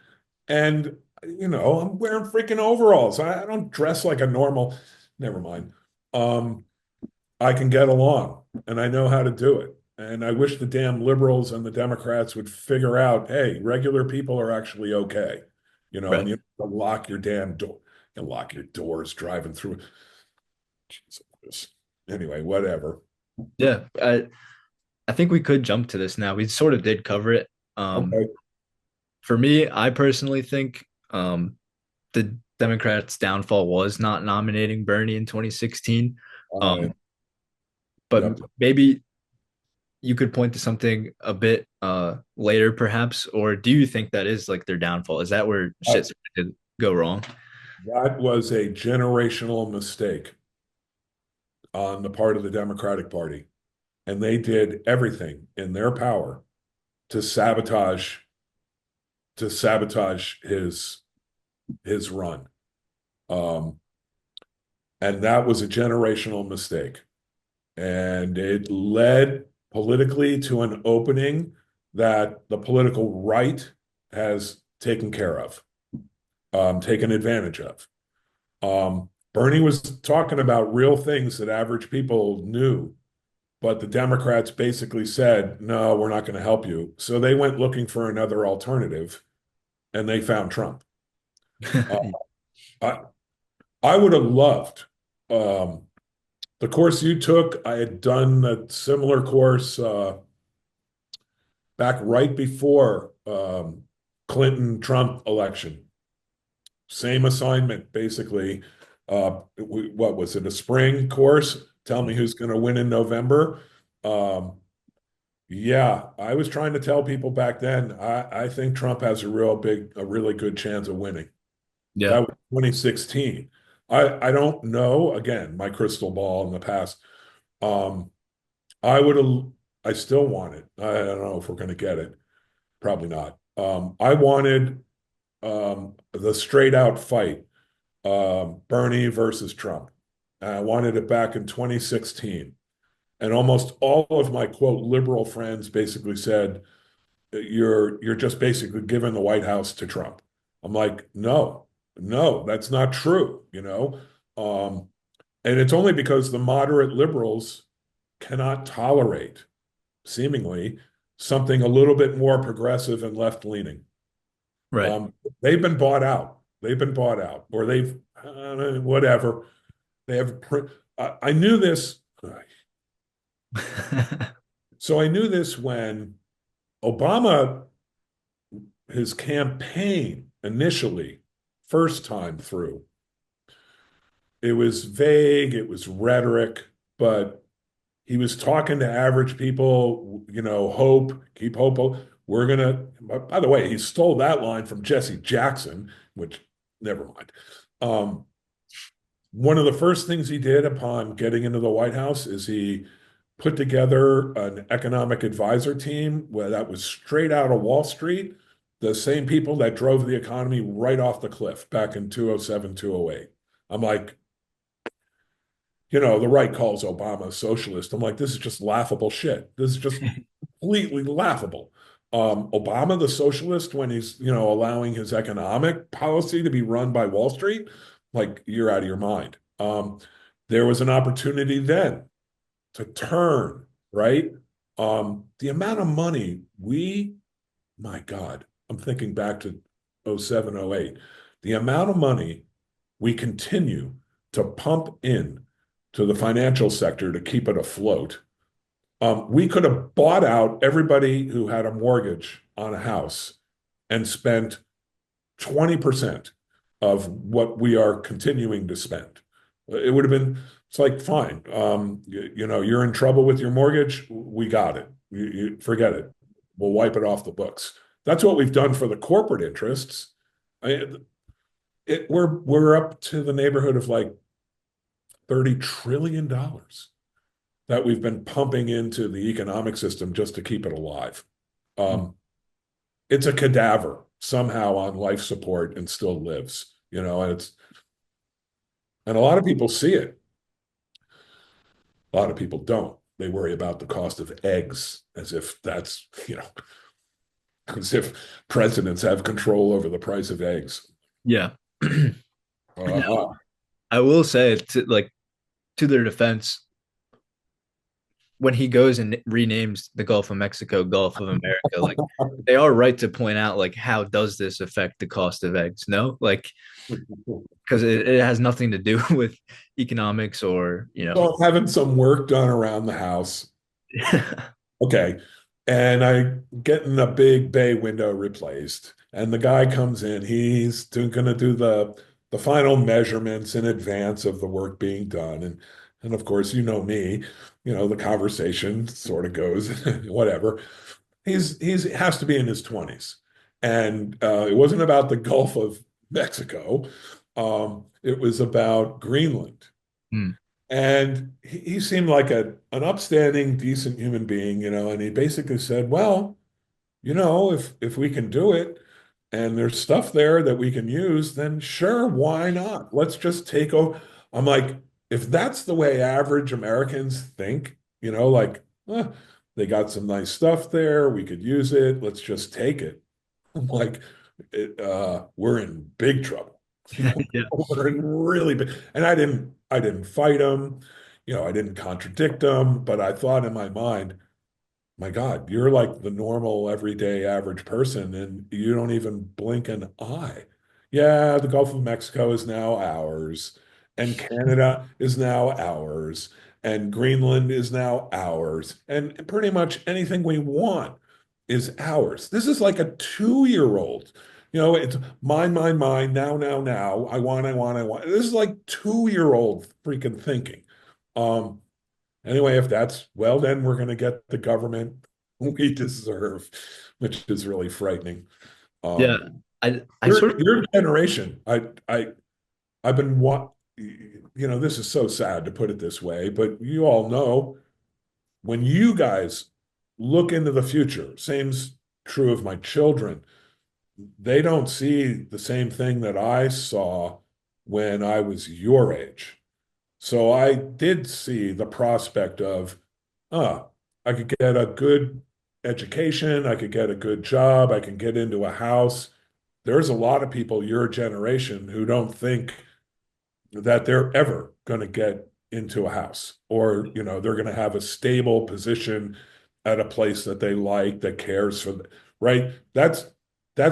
and, I'm wearing freaking overalls. I don't dress like a normal, never mind. Um, I can get along and I know how to do it. And I wish the damn liberals and the Democrats would figure out, hey, regular people are actually okay, and right. you don't lock your damn door and lock your doors driving through. Jesus. Anyway, whatever. Yeah, I think we could jump to this now. We sort of did cover it. Okay. For me, I personally think the Democrats' downfall was not nominating Bernie in 2016. Uh, Um, but yep. maybe you could point to something a bit later, perhaps, or do you think that is like their downfall? Is that where shit That, started to go wrong? that was a generational mistake on the part of the Democratic Party. And they did everything in their power to sabotage his run. Um, and that was a generational mistake. And it led politically to an opening that the political right has taken care of, taken advantage of. Bernie was talking about real things that average people knew, but the Democrats basically said, no, we're not going to help you. So they went looking for another alternative and they found Trump. Uh, I, I would have loved um, the course you took. I had done a similar course back right before Clinton-Trump election. Same assignment, basically. What was it, a spring course? Tell me who's going to win in November. Um, yeah, I was trying to tell people back then, I think Trump has a really good chance of winning. Yeah. That was 2016. I don't know, again, my crystal ball in the past. Um, I would have, I still want it. I don't know if we're going to get it. Probably not. I wanted the straight out fight, Bernie versus Trump. I wanted it back in 2016. And almost all of my quote liberal friends basically said, you're just basically giving the White House to Trump. I'm like, no, no, that's not true, you know? Um, and it's only because the moderate liberals cannot tolerate, seemingly, something a little bit more progressive and left leaning. Right. Um, they've been bought out. They've been bought out, or they've whatever. They have. I knew this. So I knew this when Obama, his campaign initially, first time through, it was vague, it was rhetoric, but he was talking to average people, hope, keep hope. We're gonna, by the way, he stole that line from Jesse Jackson, which never mind. Um, One of the first things he did upon getting into the White House is he put together an economic advisor team where that was straight out of Wall Street, the same people that drove the economy right off the cliff back in 207, 208. I'm like, the right calls Obama a socialist. I'm like, this is just laughable shit. This is just completely laughable. Obama, the socialist, when he's, allowing his economic policy to be run by Wall Street, like you're out of your mind. There was an opportunity then to turn, right? The amount of money my God, I'm thinking back to 07, 08. The amount of money we continue to pump in to the financial sector to keep it afloat. We could have bought out everybody who had a mortgage on a house and spent 20% of what we are continuing to spend. It would have been, it's like, fine. You're in trouble with your mortgage. We got it. You forget it. We'll wipe it off the books. That's what we've done for the corporate interests. I, we're up to the neighborhood of like $30 trillion that we've been pumping into the economic system just to keep it alive. Um, it's a cadaver somehow on life support and still lives, and a lot of people see it. A lot of people don't. They worry about the cost of eggs as if that's, as if presidents have control over the price of eggs. Yeah. Now, Uh-huh. I will say to their defense, when he goes and renames the Gulf of Mexico Gulf of America, like they are right to point out like how does this affect the cost of eggs? No, like because it has nothing to do with economics or So I'm having some work done around the house. Okay. And I getting a big bay window replaced. And the guy comes in, he's going to do the final measurements in advance of the work being done. And of course, you know me, the conversation sort of goes, whatever. He's has to be in his 20s. And it wasn't about the Gulf of Mexico. It was about Greenland. Hmm. And he seemed like an upstanding, decent human being, and he basically said, well, if we can do it and there's stuff there that we can use, then sure, why not? Let's just take over. I'm like, if that's the way average Americans think, like, they got some nice stuff there, we could use it, let's just take it. I'm like, we're in big trouble. Yeah. We're in really big. And I didn't fight him, I didn't contradict him, but I thought in my mind, my God, you're like the normal, everyday, average person, and you don't even blink an eye. Yeah, the Gulf of Mexico is now ours, and Canada is now ours, and Greenland is now ours, and pretty much anything we want is ours. This is like a 2-year-old. It's mine, mine, mine, now, now, now. I want, I want, I want. This is like 2-year-old freaking thinking. Um, Anyway, if that's, well, then we're going to get the government we deserve, which is really frightening. Yeah. Um, I sort your generation, I've been this is so sad to put it this way, but you all know when you guys look into the future, same's true of my children, they don't see the same thing that I saw when I was your age. So I did see the prospect of, ah, I could get a good education, I could get a good job, I can get into a house. There's a lot of people your generation who don't think that they're ever going to get into a house or, they're going to have a stable position at a place that they like, that cares for them, right? That's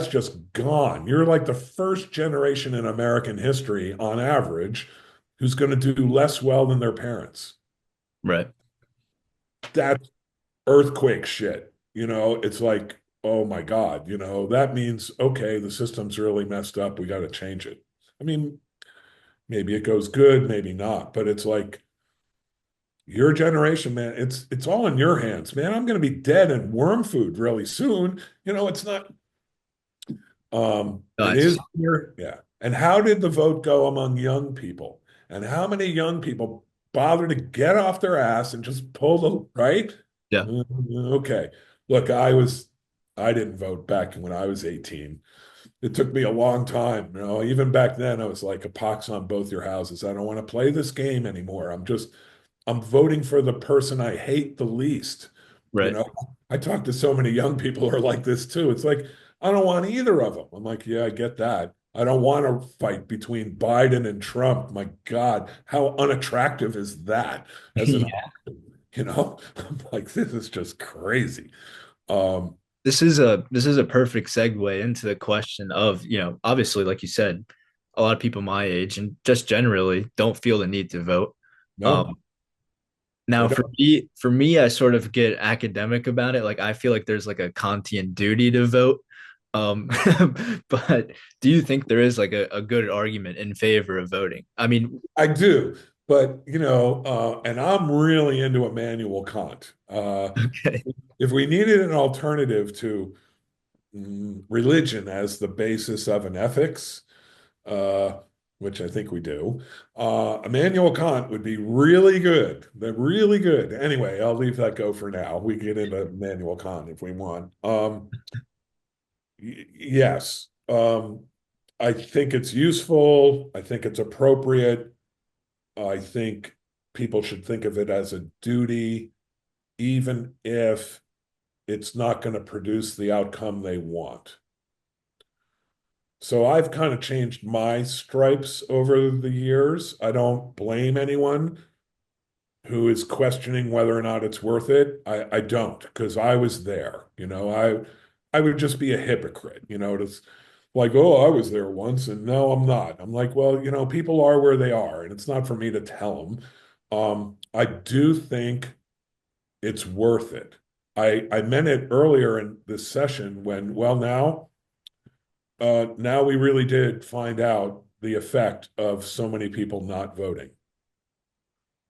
just gone. You're like the first generation in American history on average who's going to do less well than their parents. right. That's earthquake shit. It's like, oh my God, that means, okay, the system's really messed up. We got to change it. I mean, maybe it goes good, maybe not, but it's like your generation, man, it's all in your hands, man. I'm going to be dead in worm food really soon. It's not, it It's is here. Yeah. And how did the vote go among young people? And how many young people bother to get off their ass and just pull the right? yeah. Okay. Look, I didn't vote back when I was 18. It took me a long time. Even back then, I was like a pox on both your houses. I don't want to play this game anymore. I'm voting for the person I hate the least. You Right. know, I talk to so many young people who are like this too. It's like, I don't want either of them. I'm like, yeah, I get that. I don't want to fight between Biden and Trump. My God, how unattractive is that as an Yeah. option? I'm like, this is just crazy. Um, This is a perfect segue into the question of, obviously, like you said, a lot of people my age and just generally don't feel the need to vote. no, Um, Now, they for don't. me, I sort of get academic about it. Like, I feel like there's like a Kantian duty to vote. Um, but do you think there is like a good argument in favor of voting? I mean, I do, but and I'm really into Immanuel Kant. okay, If we needed an alternative to religion as the basis of an ethics, uh, which I think we do, Immanuel Kant would be really good. They're really good. Anyway, I'll leave that go for now. We get into Immanuel Kant if we want. Yes, I think it's useful. I think it's appropriate. I think people should think of it as a duty, even if it's not going to produce the outcome they want. So I've kind of changed my stripes over the years. I don't blame anyone who is questioning whether or not it's worth it. I don't, because I was there. I would just be a hypocrite, to like, oh, I was there once and no, I'm not. I'm like, well, people are where they are, and it's not for me to tell them. I do think it's worth it. I meant it earlier in this session when, well, now we really did find out the effect of so many people not voting.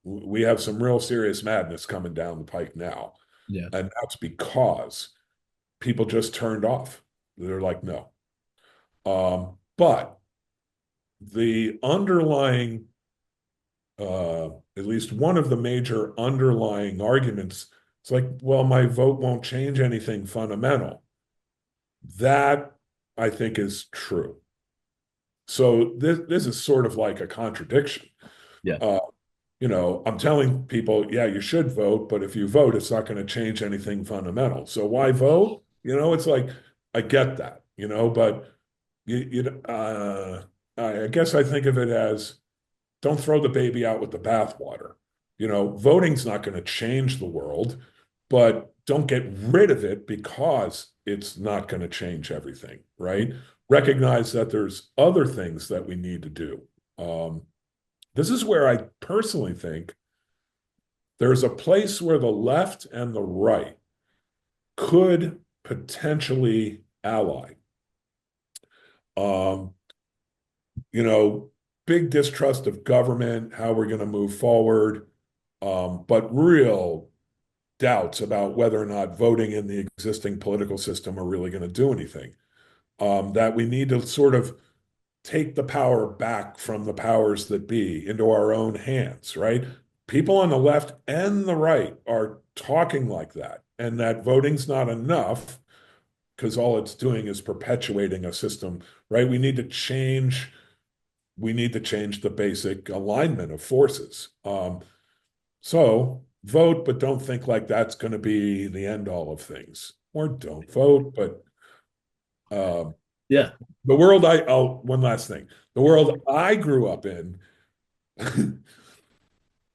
We have some real serious madness coming down the pike now. Yeah. And that's because people just turned off. They're like, no. But the underlying, at least one of the major underlying arguments, it's like, well, my vote won't change anything fundamental. That I think is true. So this is sort of like a contradiction. Yeah. Uh, I'm telling people, yeah, you should vote, but if you vote, it's not going to change anything fundamental. So why vote? It's like I get that, but I guess I think of it as don't throw the baby out with the bathwater. Voting's not going to change the world, but don't get rid of it because it's not going to change everything, right? Recognize that there's other things that we need to do. This is where I personally think there's a place where the left and the right could potentially ally. Um, you know, Big distrust of government, how we're going to move forward, but real doubts about whether or not voting in the existing political system are really going to do anything. That we need to sort of take the power back from the powers that be into our own hands, right? People on the left and the right are talking like that, and that voting's not enough because all it's doing is perpetuating a system, right? We need to change the basic alignment of forces. So vote, but don't think like that's going to be the end all of things. Or don't vote, but um, Yeah. the world one last thing. The world I grew up in,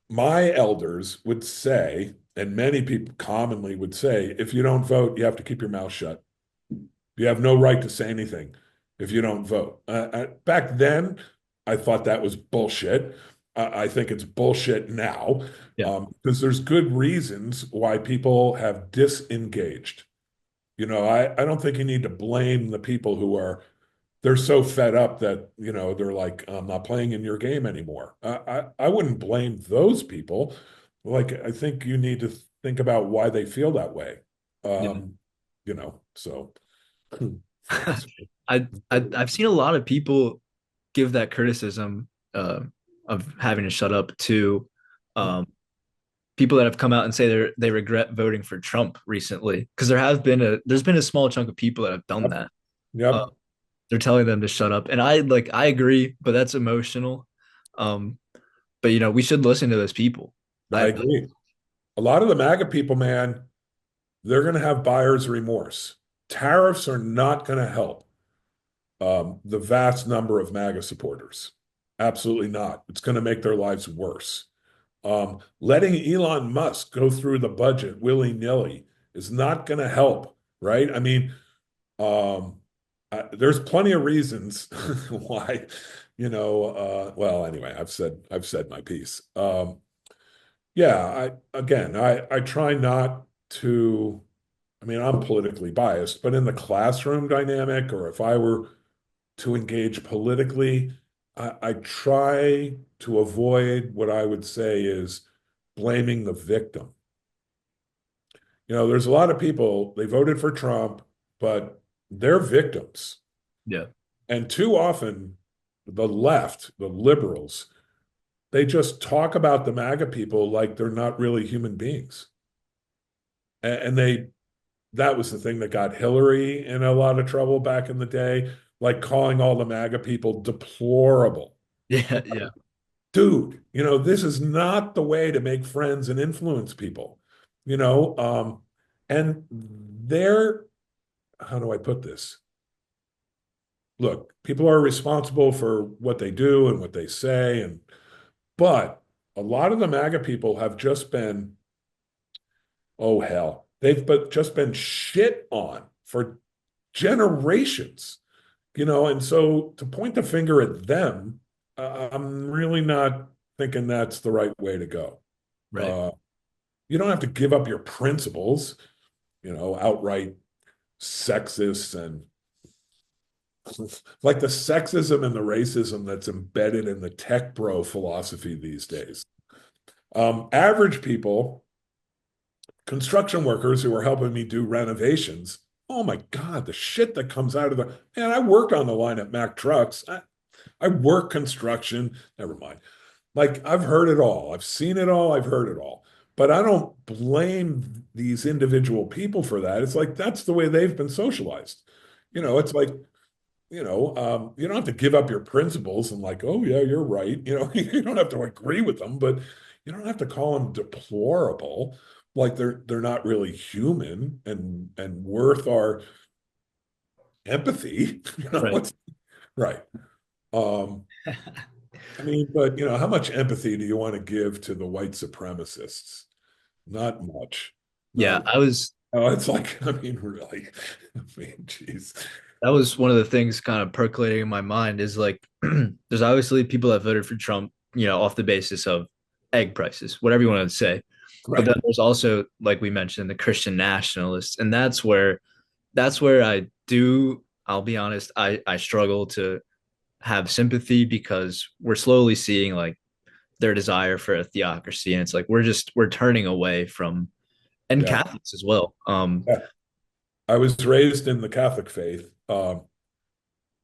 my elders would say, and many people commonly would say, if you don't vote, you have to keep your mouth shut. You have no right to say anything if you don't vote. Back then, I thought that was bullshit. I think it's bullshit now Yeah. because there's good reasons why people have disengaged. I don't think you need to blame the people they're so fed up that, they're like, I'm not playing in your game anymore. I wouldn't blame those people. Like, I think you need to think about why they feel that way. Yeah. So. I've seen a lot of people give that criticism of having to shut up to um, people that have come out and say they regret voting for Trump recently because there's been a small chunk of people that have done Yep. that. Uh, Yep. they're telling them to shut up, and I agree, but that's emotional. Um, but we should listen to those people. I agree. A lot of the MAGA people, man, they're going to have buyer's remorse. Tariffs are not going to help the vast number of MAGA supporters. Absolutely not. It's going to make their lives worse. Letting Elon Musk go through the budget willy-nilly is not going to help, right? I mean, there's plenty of reasons why, well, anyway, I've said my piece. Yeah, I try not to, I mean, I'm politically biased, but in the classroom dynamic, or if I were to engage politically, I try to avoid what I would say is blaming the victim. There's a lot of people, they voted for Trump, but they're victims. Yeah. And too often, the left, the liberals, they just talk about the MAGA people like they're not really human beings. And that was the thing that got Hillary in a lot of trouble back in the day, like calling all the MAGA people deplorable. Yeah. Yeah. Dude, this is not the way to make friends and influence people, you know, and they're, how do I put this? Look, people are responsible for what they do and what they say, but a lot of the MAGA people have just been, oh hell, just been shit on for generations, and so to point the finger at them, I'm really not thinking that's the right way to go. Right. Uh, you don't have to give up your principles, outright sexist and like the sexism and the racism that's embedded in the tech bro philosophy these days. Average people, construction workers who are helping me do renovations. Oh my God, the shit that comes out of the man. I worked on the line at Mack Trucks. I work construction. Never mind. Like I've heard it all. I've seen it all. I've heard it all. But I don't blame these individual people for that. It's like that's the way they've been socialized. It's like, you don't have to give up your principles and like, oh yeah, you're right. You don't have to agree with them, but you don't have to call them deplorable, like they're not really human and worth our empathy. Right. What's right. Um, I mean, but how much empathy do you want to give to the white supremacists? Not much. Yeah, Not, it's like, I mean, really, I mean, geez. that was one of the things kind of percolating in my mind is like there's obviously people that voted for Trump, off the basis of egg prices, whatever you want to say. But Right. then there's also, like we mentioned, the Christian nationalists, and that's where I'll be honest, I struggle to have sympathy because we're slowly seeing like their desire for a theocracy, and it's like we're turning away from, and Yeah. Catholics as well. Yeah. I was raised in the Catholic faith.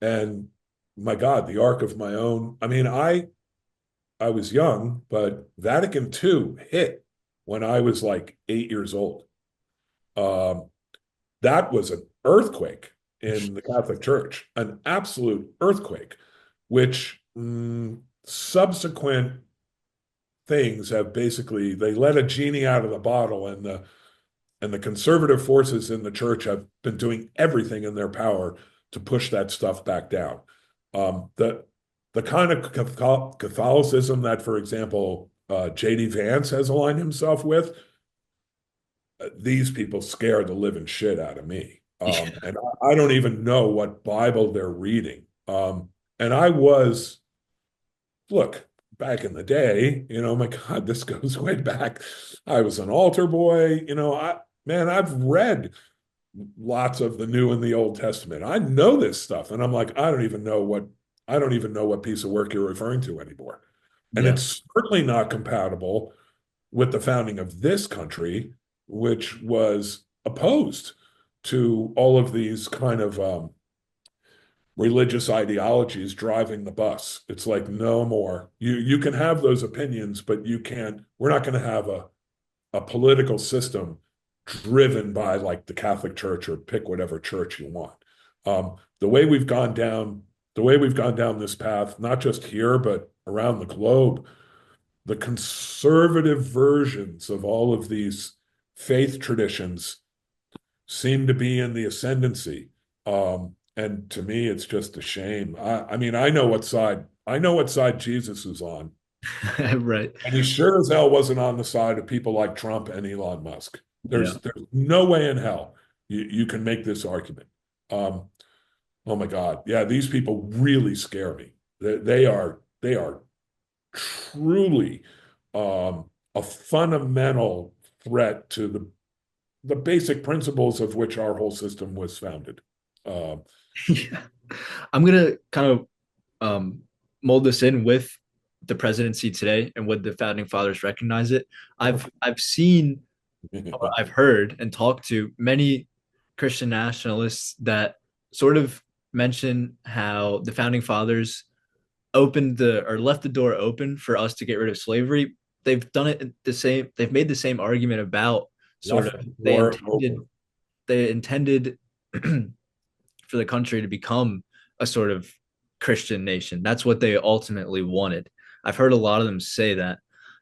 And my God, the arc of my own. I mean, I was young, but Vatican II hit when I was like 8 years old. Um, that was an earthquake in the Catholic Church, an absolute earthquake, which subsequent things have basically they let a genie out of the bottle, and the conservative forces in the church have been doing everything in their power to push that stuff back down. The kind of Catholicism that, for example, J.D. Vance has aligned himself with, these people scare the living shit out of me. And I don't even know what Bible they're reading. And I was, look, back in the day, my God, this goes way back. I was an altar boy. Man, I've read lots of the New and the Old Testament. I know this stuff, and I'm like, I don't even know what piece of work you're referring to anymore. And Yeah. it's certainly not compatible with the founding of this country, which was opposed to all of these kind of religious ideologies driving the bus. It's like no more. You can have those opinions, but you can't. We're not going to have a political system driven by like the Catholic Church or pick whatever church you want. The way we've gone down, the way we've gone down this path, not just here but around the globe, the conservative versions of all of these faith traditions seem to be in the ascendancy. And to me, it's just a shame. I mean, I know what side Jesus is on. Right. And he sure as hell wasn't on the side of people like Trump and Elon Musk. Yeah. There's no way in hell you can make this argument. Um, oh my God. Yeah, these people really scare me. They are truly a fundamental threat to the basic principles of which our whole system was founded. Um, Yeah. I'm gonna kind of mold this in with the presidency today and would the founding fathers recognize it. I've seen, or I've heard and talked to many Christian nationalists that sort of mention how the founding fathers opened the or left the door open for us to get rid of slavery. They've done it the same. They've made the same argument about sort left of the they door intended open. they intended for the country to become a sort of Christian nation. That's what they ultimately wanted. I've heard a lot of them say that,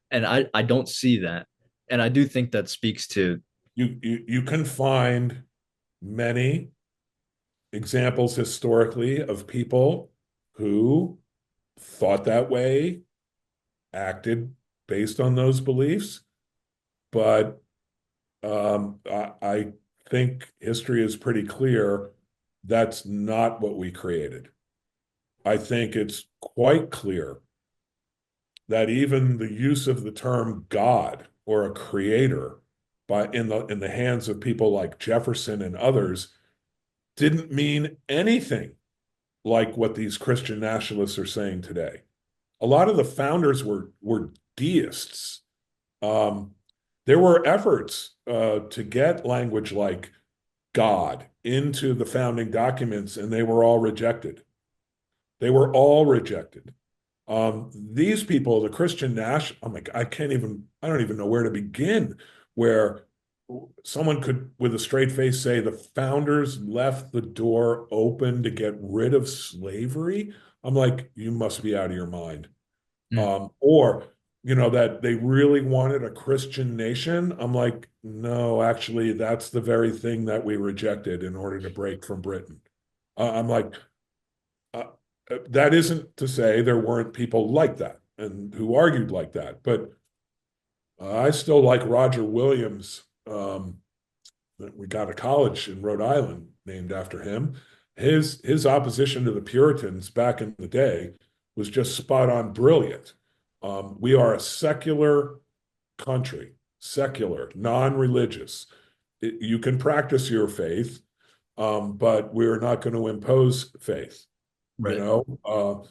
and I don't see that. And I do think that speaks to, You can find many examples historically of people who thought that way, acted based on those beliefs, but I think history is pretty clear that's not what we created. I think it's quite clear that even the use of the term God or a creator in the hands of people like Jefferson and others didn't mean anything like what these Christian nationalists are saying today. A lot of the founders were deists. Um, there were efforts to get language like God into the founding documents, and they were all rejected. They were all rejected. These people, the Christian national, I'm like, I don't even know where to begin, where someone could, with a straight face, say the founders left the door open to get rid of slavery. I'm like, you must be out of your mind. Mm. Or, that they really wanted a Christian nation. I'm like, no, actually, that's the very thing that we rejected in order to break from Britain. I'm like, uh, that isn't to say there weren't people like that and who argued like that, but I still like Roger Williams. We got a college in Rhode Island named after him. His opposition to the Puritans back in the day was just spot on brilliant. We are a secular country, secular, non-religious. You can practice your faith, but we're not going to impose faith. You Right. know,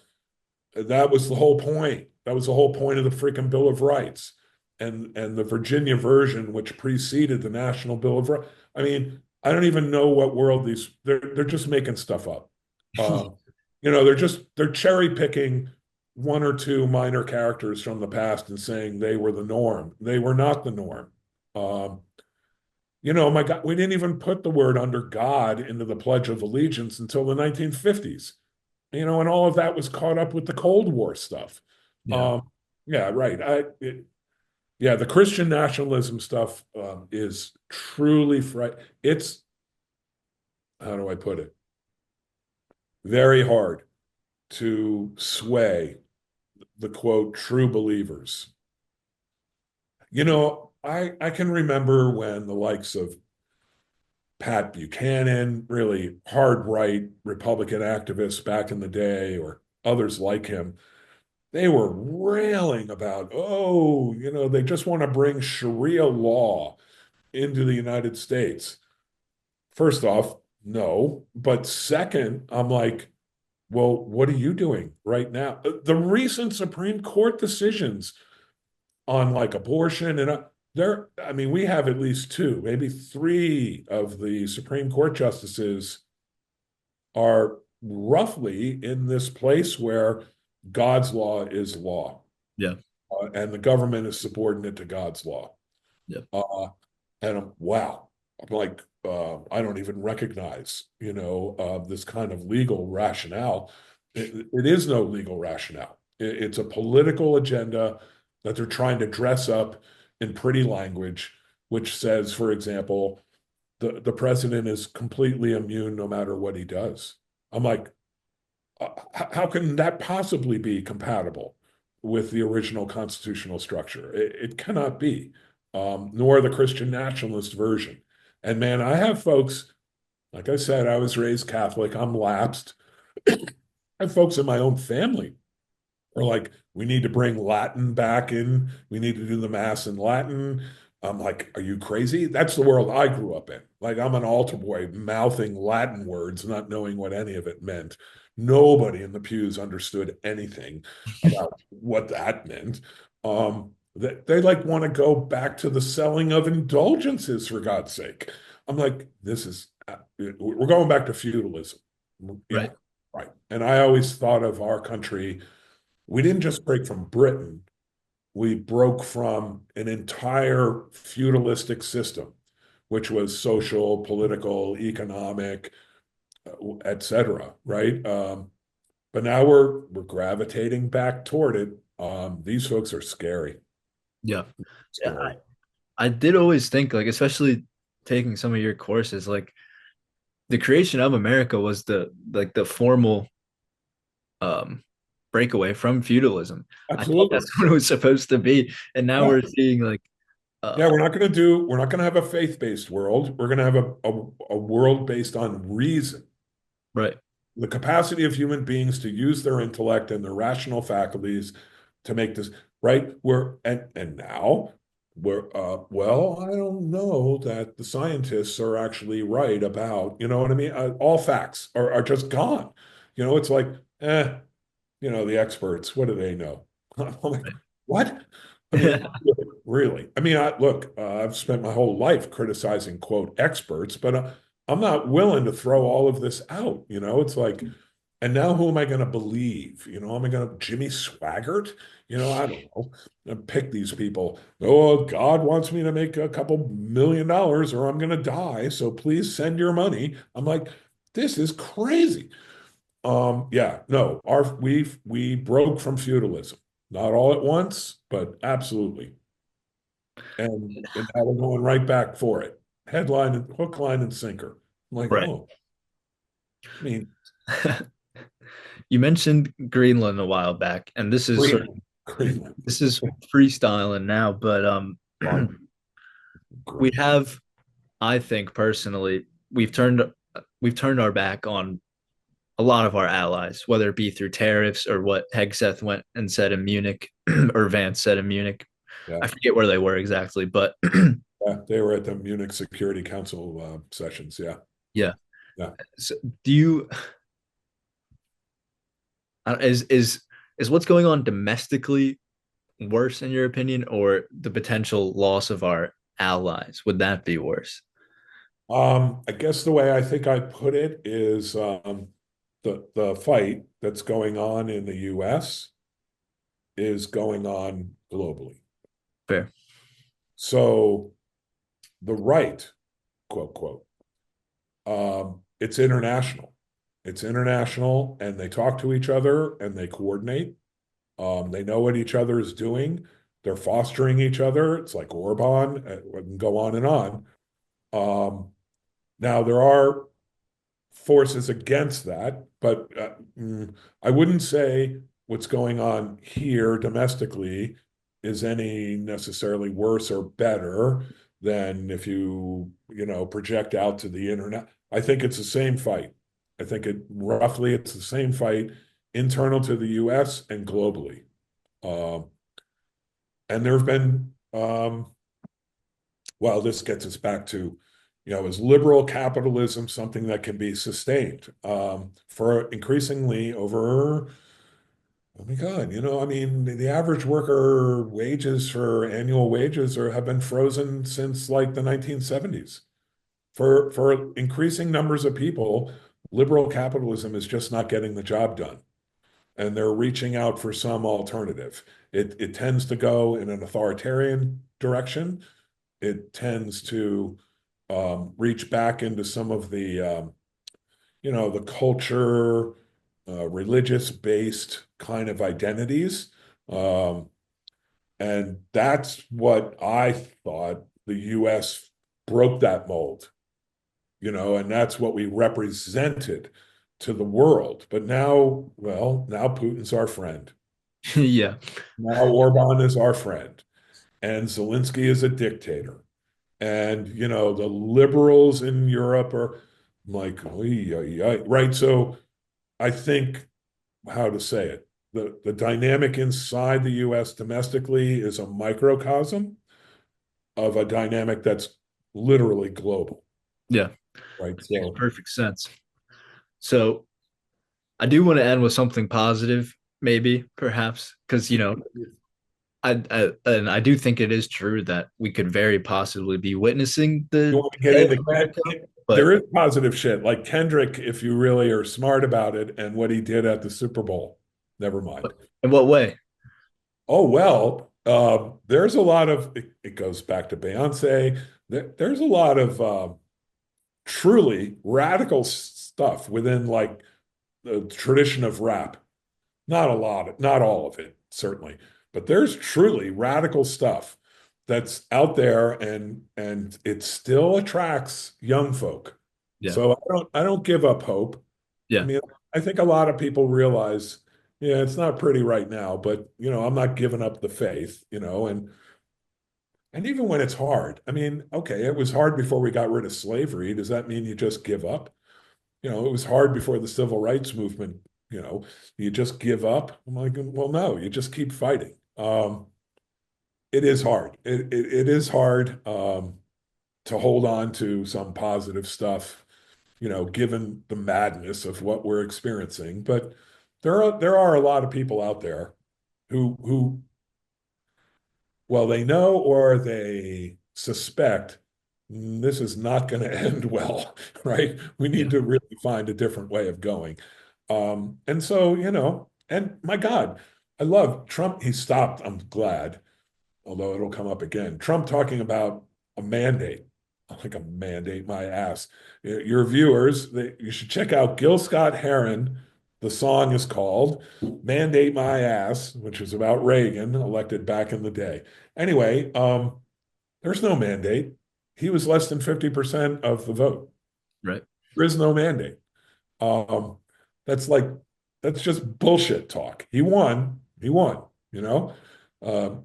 that was the whole point. That was the whole point of the freaking Bill of Rights and the Virginia version, which preceded the National Bill of Rights. I mean, I don't even know what world they're just making stuff up. Um, they're cherry picking one or two minor characters from the past and saying they were the norm. They were not the norm. Um, my God, we didn't even put the word under God into the Pledge of Allegiance until the 1950s. And all of that was caught up with the Cold War stuff. Yeah. Um, yeah, right. Yeah, the Christian nationalism stuff is truly It's, how do I put it? Very hard to sway the quote true believers. I can remember when the likes of Pat Buchanan, really hard right Republican activists back in the day, or others like him, they were railing about, they just want to bring Sharia law into the United States. First off, no. But second, I'm like, well, what are you doing right now? The recent Supreme Court decisions on like abortion and I mean, we have at least two, maybe three of the Supreme Court justices are roughly in this place where God's law is law, Yeah. and the government is subordinate to God's law. Yeah. Uh, and wow, I'm like, I don't even recognize, this kind of legal rationale. It is no legal rationale. It's a political agenda that they're trying to dress up in pretty language, which says, for example, the president is completely immune no matter what he does. I'm like, how can that possibly be compatible with the original constitutional structure? It cannot be, nor the Christian nationalist version. And man, I have folks, like I said, I was raised Catholic, I'm lapsed. I have folks in my own family are like, we need to bring Latin back in. We need to do the Mass in Latin. I'm like, are you crazy? That's the world I grew up in. Like, I'm an altar boy mouthing Latin words, not knowing what any of it meant. Nobody in the pews understood anything about what that meant. They like want to go back to the selling of indulgences, for God's sake. I'm like, we're going back to feudalism. Yeah, Right. right. And I always thought of our country, we didn't just break from Britain, we broke from an entire feudalistic system, which was social, political, economic, et cetera, right? But now we're gravitating back toward it. These folks are scary, Yeah. Yeah. scary. I did always think, like, especially taking some of your courses, like the creation of America was the formal um breakaway from feudalism. I thought Absolutely. that's what it was supposed to be. And now Yeah. we're seeing like Yeah, uh we're not going to have a faith-based world. We're going to have a world based on reason. right. The capacity of human beings to use their intellect and their rational faculties to make this right. And now well, I don't know that the scientists are actually right about, you know what I mean? All facts are just gone. It's like, eh, the experts, what do they know? I'm like, what? I mean, really? I mean, look, I've spent my whole life criticizing, quote, experts, but I'm not willing to throw all of this out. It's like, and now who am I going to believe? Am I going to Jimmy Swaggart? I don't know. Pick these people. Oh, God wants me to make a couple $1 million or I'm going to die. So please send your money. I'm like, this is crazy. Yeah, no, we broke from feudalism. Not all at once, but absolutely. And now we're going right back for it. Headline and hook, line, and sinker. I'm like, Right. oh, I mean, You mentioned Greenland a while back, and this is sort of Greenland, Greenland, this is freestyling now, but fine, we great. have, I think personally, we've turned our back on a lot of our allies, whether it be through tariffs or what Hegseth went and said in Munich or Vance said in Munich. Yeah, I forget where they were exactly, but yeah, they were at the Munich Security Council sessions. Yeah, yeah. yeah. So do you is what's going on domestically worse in your opinion, or the potential loss of our allies? Would that be worse? I guess the way I think I'd put it is the fight that's going on in the U.S. is going on globally. Fair. So the right, quote, quote, it's international. It's international, and they talk to each other and they coordinate. They know what each other is doing. They're fostering each other. It's like Orban, and go on and on. Um, Now, there are forces against that, but I wouldn't say what's going on here domestically is any necessarily worse or better than if project out to the internet. I think it's the same fight. I think it's the same fight internal to the US and globally. Um, and there have been well, this gets us back to, is liberal capitalism something that can be sustained for increasingly over, oh my God, I mean, the average worker wages for annual wages have been frozen since like the 1970s. For increasing numbers of people, liberal capitalism is just not getting the job done. And they're reaching out for some alternative. It tends to go in an authoritarian direction. It tends to reach back into some of the culture, religious-based kind of identities. Um, and that's what I thought the US broke that mold, and that's what we represented to the world. But now, well, now Putin's our friend. Yeah. Now Orban is our friend. And Zelensky is a dictator. And the liberals in Europe are like, "Oy, oy, oy." Right? So I think how to say it, the dynamic inside the U.S. domestically is a microcosm of a dynamic that's literally global. Yeah. Right? That makes So perfect sense. So I do want to end with something positive, maybe, perhaps, because I do think it is true that we could very possibly be witnessing you the want to get day of into America, there but is positive shit like Kendrick, if you really are smart about it, and what he did at the Super Bowl. Never mind. in what way? Oh, well, there's a lot of it goes back to Beyonce. There's a lot of truly radical stuff within like the tradition of rap. Not a lot, not all of it, certainly, but there's truly radical stuff that's out there, and it still attracts young folk. Yeah. So I don't give up hope. I Yeah. mean, I think a lot of people realize, yeah, it's not pretty right now, but I'm not giving up the faith, and even when it's hard, I mean, okay, it was hard before we got rid of slavery. Does that mean you just give up? It was hard before the civil rights movement, you know, you just give up. I'm like, well, no, you just keep fighting. It is hard. It is hard to hold on to some positive stuff given the madness of what we're experiencing. But there are a lot of people out there who well, they know or they suspect this is not going to end well, right? We Yeah. need to really find a different way of going. And so, and my God, I love Trump. He stopped. I'm glad, although it'll come up again. Trump talking about a mandate. I'm like, a mandate, my ass. Your viewers, you should check out Gil Scott Heron. The song is called Mandate My Ass, which is about Reagan, elected back in the day. Anyway, there's no mandate. He was less than 50% of the vote. Right. There is no mandate. Um, that's like, that's just bullshit talk. He won. He won, you know,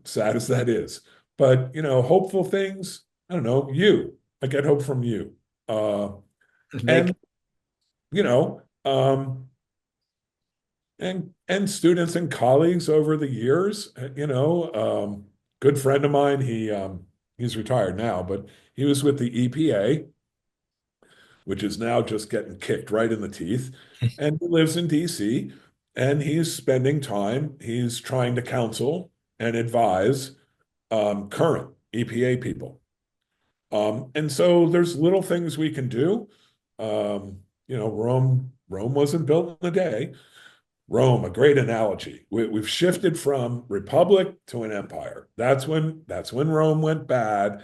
sad as that is. But, hopeful things, I don't know, I get hope from you. Make And, you know, and students and colleagues over the years, good friend of mine, he's retired now, but he was with the EPA, which is now just getting kicked right in the teeth. And he lives in DC, and he's spending time, he's trying to counsel and advise current EPA people. And so there's little things we can do. Rome wasn't built in a day. Rome, a great analogy. We've shifted from republic to an empire. That's when Rome went bad.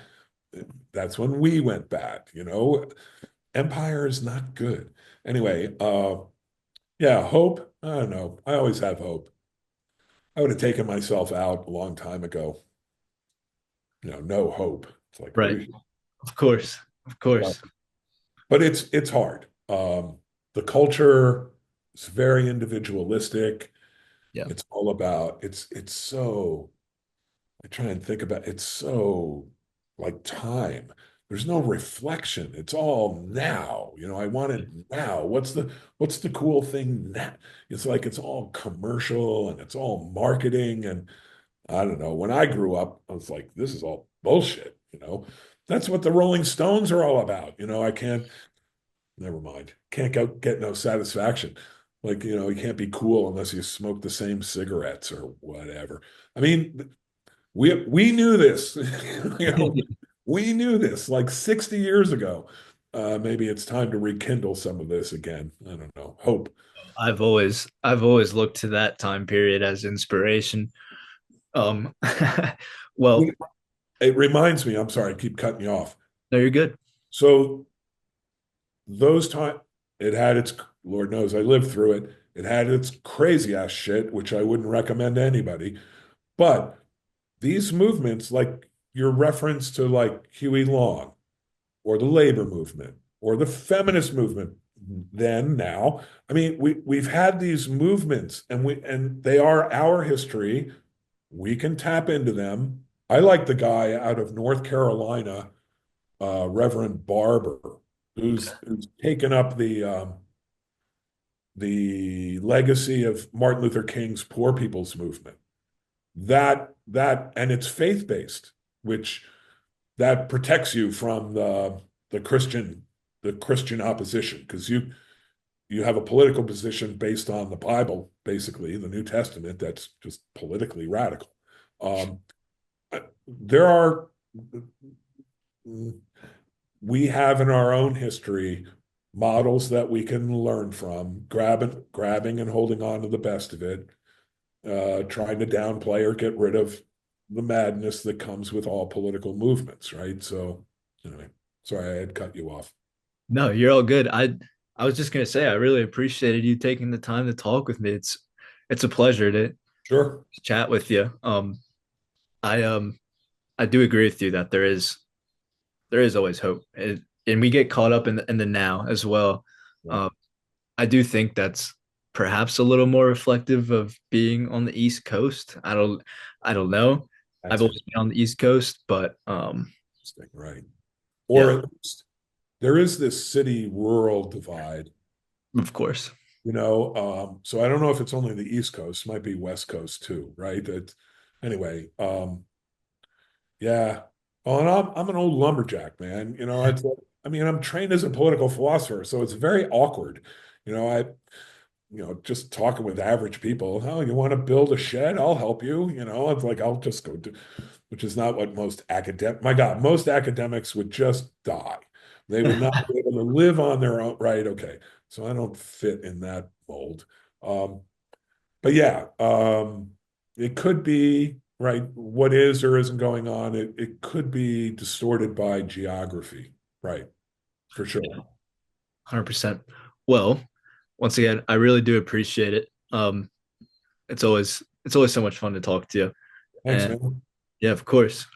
That's when we went bad. Empire is not good. Anyway, yeah, hope. I don't know. I always have hope. I would have taken myself out a long time ago. No hope. It's like, right. Of course. Of uh, course. but it's hard. The culture is very individualistic. Yeah. It's all about it's so I try and think about it's so like time. There's no reflection. It's all now. I want it now. What's the cool thing now? It's like it's all commercial and it's all marketing. And I don't know. When I grew up, I was like, this is all bullshit. That's what the Rolling Stones are all about. I can't, never mind. Can't get no satisfaction. Like, you can't be cool unless you smoke the same cigarettes or whatever. I mean, we knew this. You know, we knew this like 60 years ago. Maybe it's time to rekindle some of this again. I don't know. Hope. I've always looked to that time period as inspiration. Um, well, It reminds me, I'm sorry, I keep cutting you off. no, you're good. So those time it had its Lord knows I lived through it. It had its crazy ass shit, which I wouldn't recommend to anybody. But these movements, like your reference to like Huey Long or the labor movement or the feminist movement, then now, I mean, we've had these movements and they are our history. We can tap into them. I like the guy out of North Carolina, Reverend Barber, who's taken up the legacy of Martin Luther King's Poor People's Movement. And it's faith-based, which that protects you from the Christian the Christian opposition because you have a political position based on the Bible, basically the New Testament, that's just politically radical. Um, there are we have in our own history models that we can learn from, grabbing and holding on to the best of it, trying to downplay or get rid of the madness that comes with all political movements, right? So, anyway, sorry I had cut you off. No, you're all good. I was just gonna say I really appreciated you taking the time to talk with me. It's a pleasure to Sure. chat with you. I I do agree with you that there is always hope, and we get caught up in the now as well. Yeah, Um, I do think that's perhaps a little more reflective of being on the East Coast. I don't know. I've that's always been on the East Coast, but interesting, right? Or yeah, at least there is this city-rural divide, of course. so I don't know if it's only the East Coast, might be West Coast too, right? Anyway, yeah. Oh, and I'm an old lumberjack, man. I mean, I'm trained as a political philosopher, so it's very awkward. I, just talking with average people. Oh, you want to build a shed? I'll help you. It's like I'll just go do, which is not what most academic. My God, most academics would just die. They would not be able to live on their own. Right? Okay, so I don't fit in that mold. Um, but yeah, it could be right. What is or isn't going on? It could be distorted by geography. Right, for sure. 100%. Well, once again, I really do appreciate it. It's always so much fun to talk to you. Thanks, And man. yeah, of course.